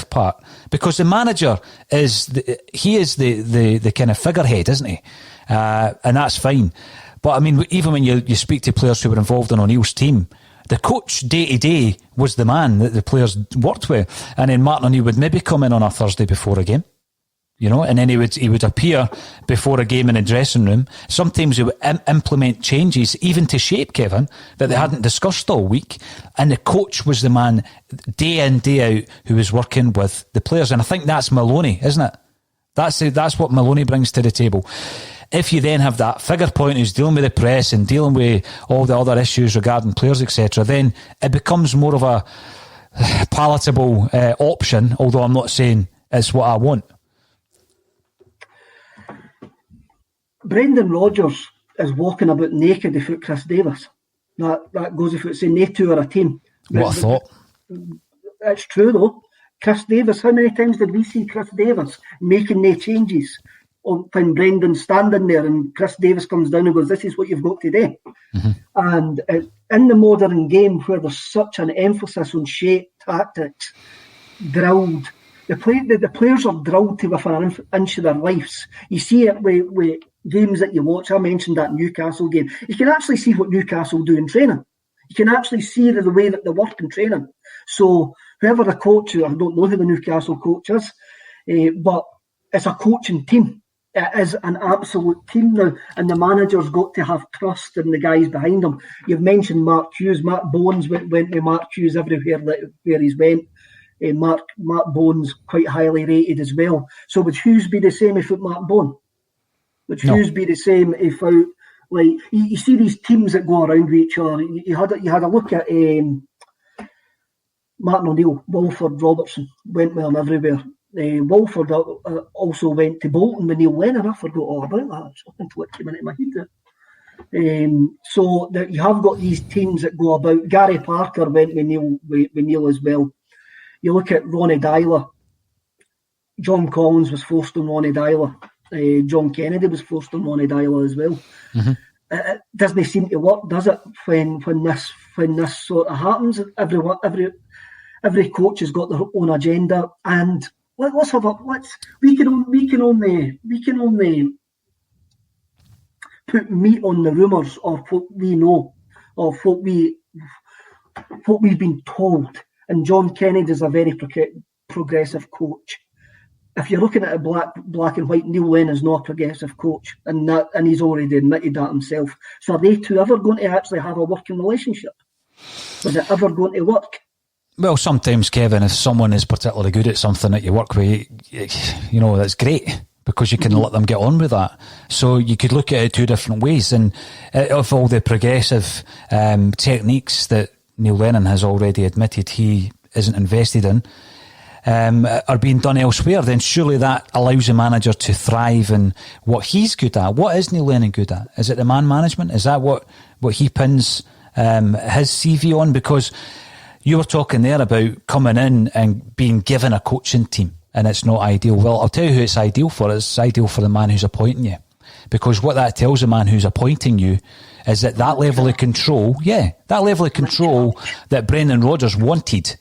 part. Because the manager is the kind of figurehead, isn't he? And that's fine. But I mean, even when you speak to players who were involved in O'Neill's team, the coach day to day was the man that the players worked with. And then Martin O'Neill would maybe come in on a Thursday before a game, and then he would appear before a game in the dressing room. Sometimes he would implement changes, even to shape, Kevin, that they hadn't discussed all week. And the coach was the man day in, day out who was working with the players. And I think that's Maloney, isn't it? That's what Maloney brings to the table. If you then have that figure point who's dealing with the press and dealing with all the other issues regarding players, etc., then it becomes more of a palatable option, although I'm not saying it's what I want.
Brendan Rodgers is walking about naked without Chris Davis. That goes without saying. They two are a team.
What a thought.
It's true though. Chris Davis, how many times did we see Chris Davis making no changes when Brendan's standing there and Chris Davis comes down and goes, this is what you've got today. Mm-hmm. And in the modern game where there's such an emphasis on shape, tactics, drilled, the players are drilled to within an inch of their lives. You see it with games that you watch. I mentioned that Newcastle game. You can actually see what Newcastle do in training. You can actually see the way that they work in training. So whoever the coach is, I don't know who the Newcastle coach is, but it's a coaching team. It is an absolute team now, and the manager's got to have trust in the guys behind him. You've mentioned Mark Hughes. Mark Bones went with Mark Hughes everywhere where he's went. Mark Bones quite highly rated as well. So would Hughes be the same if Mark Bone? Would Hughes be the same if Like you see these teams that go around with each other. You had a look at Martin O'Neill, Walford, Robertson went with him everywhere. Walford also went to Bolton with Neil Lennon. I forgot all about that. Something to came into my head there. So that you have got these teams that go about. Gary Parker went with Neil as well. You look at Ronnie Dyler. John Collins was forced on Ronnie Dyler. John Kennedy was forced on Ronnie Dyler as well.
Mm-hmm.
It doesn't seem to work, does it? When this sort of happens, every coach has got their own agenda, and we can only put meat on the rumours of what we know, of what we've been told. And John Kennedy is a very progressive coach. If you're looking at it black and white, Neil Lennon's not a progressive coach, and he's already admitted that himself. So are they two ever going to actually have a working relationship? Is it ever going to work?
Well, sometimes, Kevin, if someone is particularly good at something that you work with, that's great because you can let them get on with that. So you could look at it two different ways. And of all the progressive techniques that Neil Lennon has already admitted he isn't invested in, are being done elsewhere, then surely that allows the manager to thrive in what he's good at. What is Neil Lennon good at? Is it the man management? Is that what he pins his CV on? Because you were talking there about coming in and being given a coaching team, and it's not ideal. Well, I'll tell you who it's ideal for. It's ideal for the man who's appointing you. Because what that tells the man who's appointing you is that level of control, that Brendan Rodgers wanted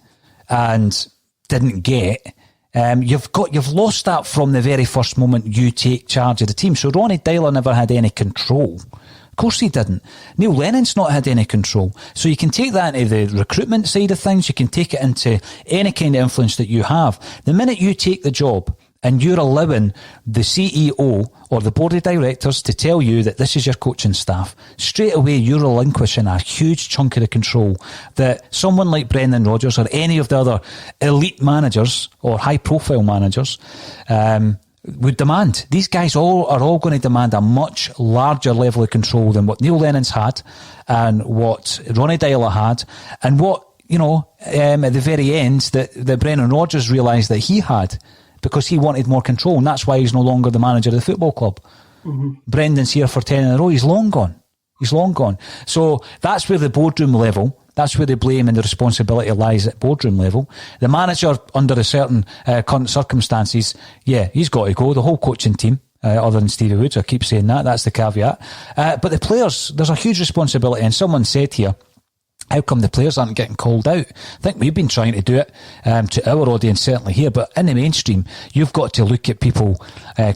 and didn't get, you've lost that from the very first moment you take charge of the team. So Ronnie Dyler never had any control. Of course he didn't. Neil Lennon's not had any control. So you can take that into the recruitment side of things. You can take it into any kind of influence that you have. The minute you take the job and you're allowing the CEO or the board of directors to tell you that this is your coaching staff, straight away you're relinquishing a huge chunk of the control that someone like Brendan Rodgers or any of the other elite managers or high-profile managers would demand. These guys are all going to demand a much larger level of control than what Neil Lennon's had and what Ronnie Dyler had and what, at the very end that Brendan Rodgers realised that he had, because he wanted more control, and that's why he's no longer the manager of the football club. Mm-hmm. Brendan's here for 10 in a row. He's long gone. So that's where the boardroom level, that's where the blame and the responsibility lies at boardroom level. The manager, under a certain current circumstances, he's got to go. The whole coaching team, other than Stevie Woods, I keep saying that's the caveat. But the players, there's a huge responsibility, and someone said here, how come the players aren't getting called out? I think we've been trying to do it to our audience, certainly here, but in the mainstream, you've got to look at people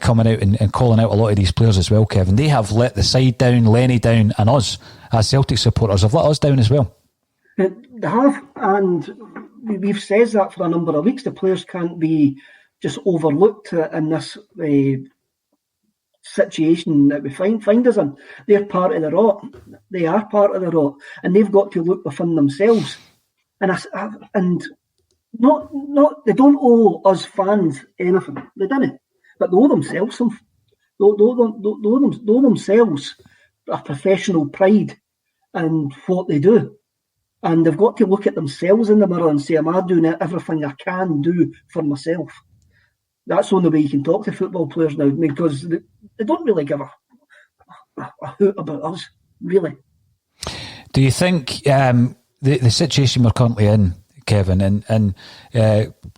coming out and calling out a lot of these players as well, Kevin. They have let the side down, Lenny down, and us, as Celtic supporters, have let us down as well.
They have, and we've said that for a number of weeks. The players can't be just overlooked in this situation that we find us in. They're part of the rot. They are part of the rot, and they've got to look within themselves. And not they don't owe us fans anything. They didn't, but they owe themselves some. They owe themselves a professional pride in what they do, and they've got to look at themselves in the mirror and say, "Am I doing everything I can do for myself?" That's the only way you can talk to football players now, because they don't really give a hoot about us, really.
Do you think the situation we're currently in, Kevin, and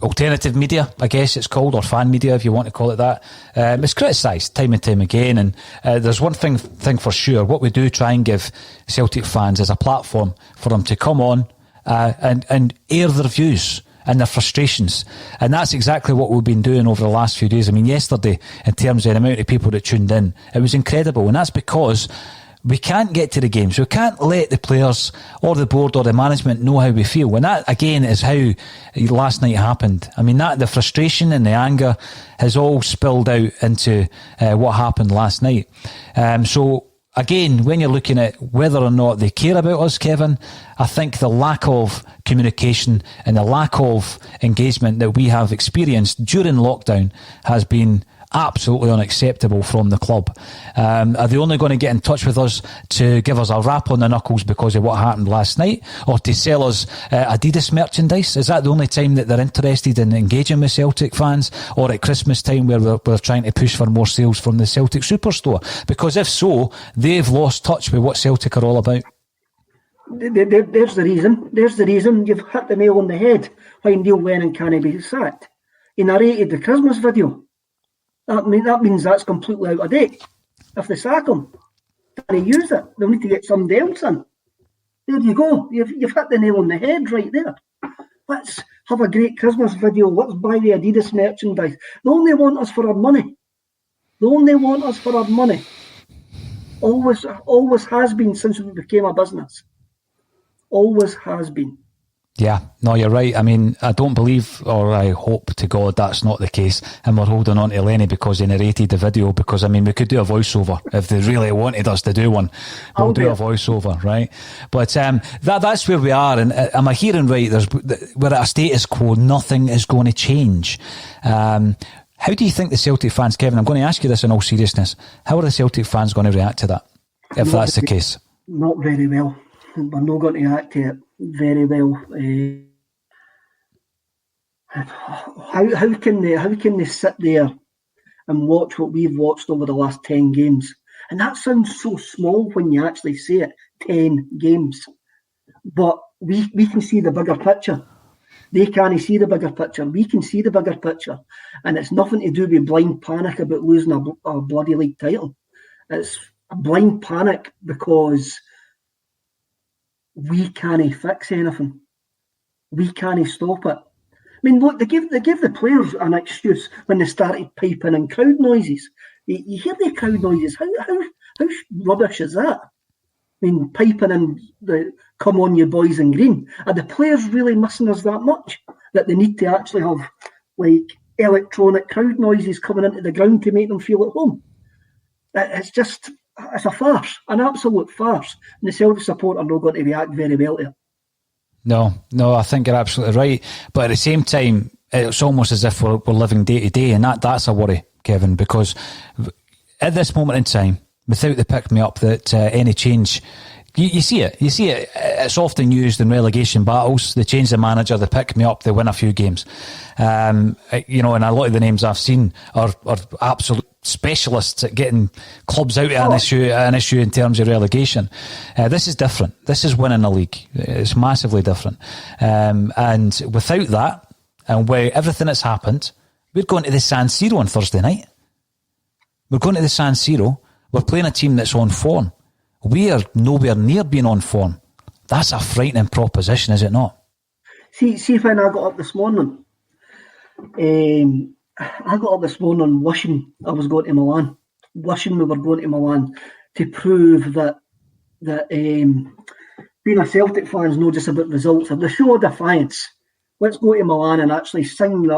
alternative media, I guess it's called, or fan media, if you want to call it that, it's criticised time and time again, and there's one thing for sure, what we do try and give Celtic fans is a platform for them to come on and air their views and their frustrations. And that's exactly what we've been doing over the last few days. I mean, yesterday, in terms of the amount of people that tuned in, it was incredible. And that's because we can't get to the games. We can't let the players or the board or the management know how we feel. And that, again, is how last night happened. I mean, the frustration and the anger has all spilled out into what happened last night. So, again, when you're looking at whether or not they care about us, Kevin, I think the lack of communication and the lack of engagement that we have experienced during lockdown has been absolutely unacceptable from the club. Are they only going to get in touch with us to give us a rap on the knuckles because of what happened last night, or to sell us Adidas merchandise? Is that the only time that they're interested in engaging with Celtic fans, or at Christmas time where we're trying to push for more sales from the Celtic Superstore? Because if so, they've lost touch with what Celtic are all about.
There's the reason. You've hit the nail on the head. Why Neil Lennon can't be sacked. He narrated the Christmas video. That means that's completely out of date. If they sack him, can he use it? They'll need to get somebody else in. There you go. You've hit the nail on the head right there. Let's have a great Christmas video. Let's buy the Adidas merchandise. They only want us for our money. Always has been since we became a business. Always has been.
Yeah, no, you're right. I mean, I don't believe, or I hope to God that's not the case, and we're holding on to Lenny because he narrated the video, because, I mean, we could do a voiceover if they really wanted us to do one. We'll do a voiceover, right? But that's where we are, and am I hearing right? We're at a status quo. Nothing is going to change. How do you think the Celtic fans, Kevin, I'm going to ask you this in all seriousness, how are the Celtic fans going to react to that, if that's the case?
Not very well. We're not going to react to it very well. How can they sit there and watch what we've watched over the last 10 games? And that sounds so small when you actually say it, 10 games. But we can see the bigger picture. They can't see the bigger picture. We can see the bigger picture. And it's nothing to do with blind panic about losing a bloody league title. It's a blind panic because we can't fix anything. We can't stop it. I mean, look, they give the players an excuse when they started piping in crowd noises. You hear the crowd noises. How rubbish is that? I mean, piping in the "come on, you boys in green." Are the players really missing us that much that they need to actually have like electronic crowd noises coming into the ground to make them feel at home? It's a farce, an absolute farce. And the Celtic support are not going to react very well to it. No, I think you're absolutely right. But at the same time, it's almost as if we're living day to day, and that's a worry, Kevin, because at this moment in time, without the pick-me-up that any change, you see it. It's often used in relegation battles. They change the manager, they pick-me-up, they win a few games. And a lot of the names I've seen are absolute specialists at getting clubs out of an issue in terms of relegation. This is different. This is winning a league. It's massively different. And without that, and with everything that's happened, we're going to the San Siro on Thursday night. We're going to the San Siro. We're playing a team that's on form. We are nowhere near being on form. That's a frightening proposition, is it not? See when I got up this morning, wishing I was going to Milan. Wishing we were going to Milan to prove that being a Celtic fan is not just about results. If they show defiance, let's go to Milan and actually sing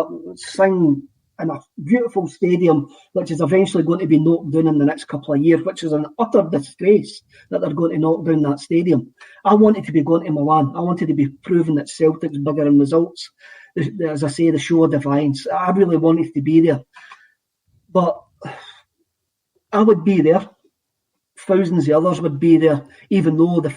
in a beautiful stadium, which is eventually going to be knocked down in the next couple of years, which is an utter disgrace that they're going to knock down that stadium. I wanted to be going to Milan. I wanted to be proving that Celtic's bigger in results. As I say, the show of defiance. I really wanted to be there. But I would be there. Thousands of others would be there, even though the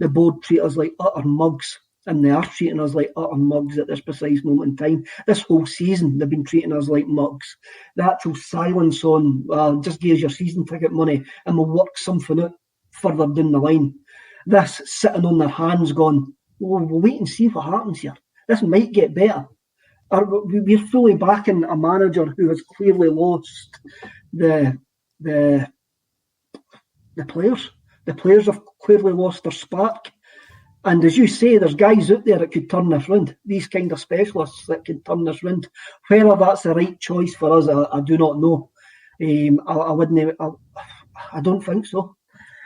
board treat us like utter mugs. And they are treating us like utter mugs at this precise moment in time. This whole season, they've been treating us like mugs. The actual silence on, just give us your season ticket money and we'll work something out further down the line. This sitting on their hands going, we'll wait and see what happens here. This might get better. We're fully backing a manager who has clearly lost the players. The players have clearly lost their spark. And as you say, there's guys out there that could turn this round. These kind of specialists that can turn this round. Whether that's the right choice for us, I do not know. I don't think so.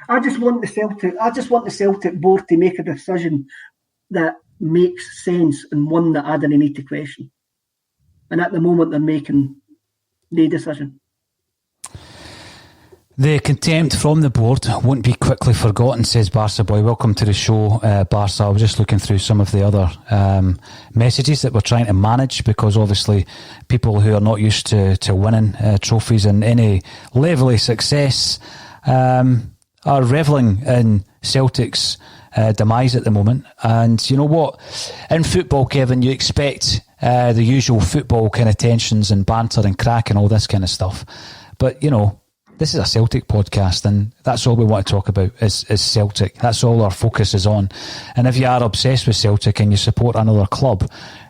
I just want the Celtic board to make a decision that makes sense and one that I didn't need to question. And at the moment, they're making the decision.
The contempt from the board won't be quickly forgotten, says Barca Boy. Welcome to the show, Barca. I was just looking through some of the other messages that we're trying to manage, because obviously people who are not used to winning trophies and any level of success are revelling in Celtic's demise at the moment. And you know what? In football, Kevin, you expect the usual football kind of tensions and banter and crack and all this kind of stuff. But, you know, this is a Celtic podcast, and that's all we want to talk about is Celtic. That's all our focus is on. And if you are obsessed with Celtic and you support another club,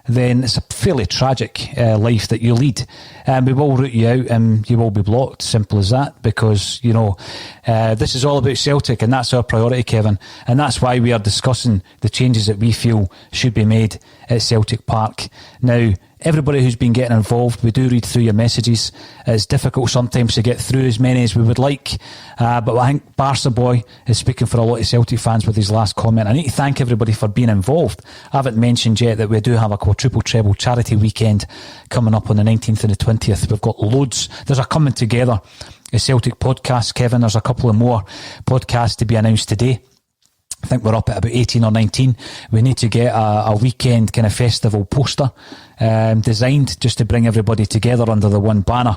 then it's a fairly tragic life that you lead. And we will root you out and you will be blocked. Simple as that, because, you know, this is all about Celtic, and that's our priority, Kevin. And that's why we are discussing the changes that we feel should be made at Celtic Park. Now, everybody who's been getting involved, we do read through your messages. It's difficult sometimes to get through as many as we would like, but I think Barca Boy is speaking for a lot of Celtic fans with his last comment. I need to thank everybody for being involved. I haven't mentioned yet that we do have a quadruple treble charity weekend coming up on the 19th and the 20th. We've got loads. There's a coming together, a Celtic podcast, Kevin. There's a couple of more podcasts to be announced today. I think we're up at about 18 or 19. We need to get a weekend kind of festival poster designed just to bring everybody together under the one banner.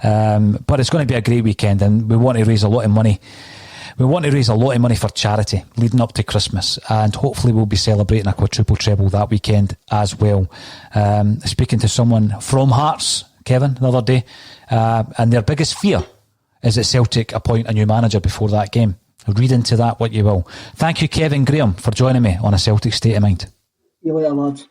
But it's going to be a great weekend, and we want to raise a lot of money. We want to raise a lot of money for charity leading up to Christmas, and hopefully we'll be celebrating a quadruple treble that weekend as well. Speaking to someone from Hearts, Kevin, the other day, and their biggest fear is that Celtic appoint a new manager before that game. Read into that what you will. Thank you, Kevin Graham, for joining me on A Celtic State of Mind.
See you later, lads.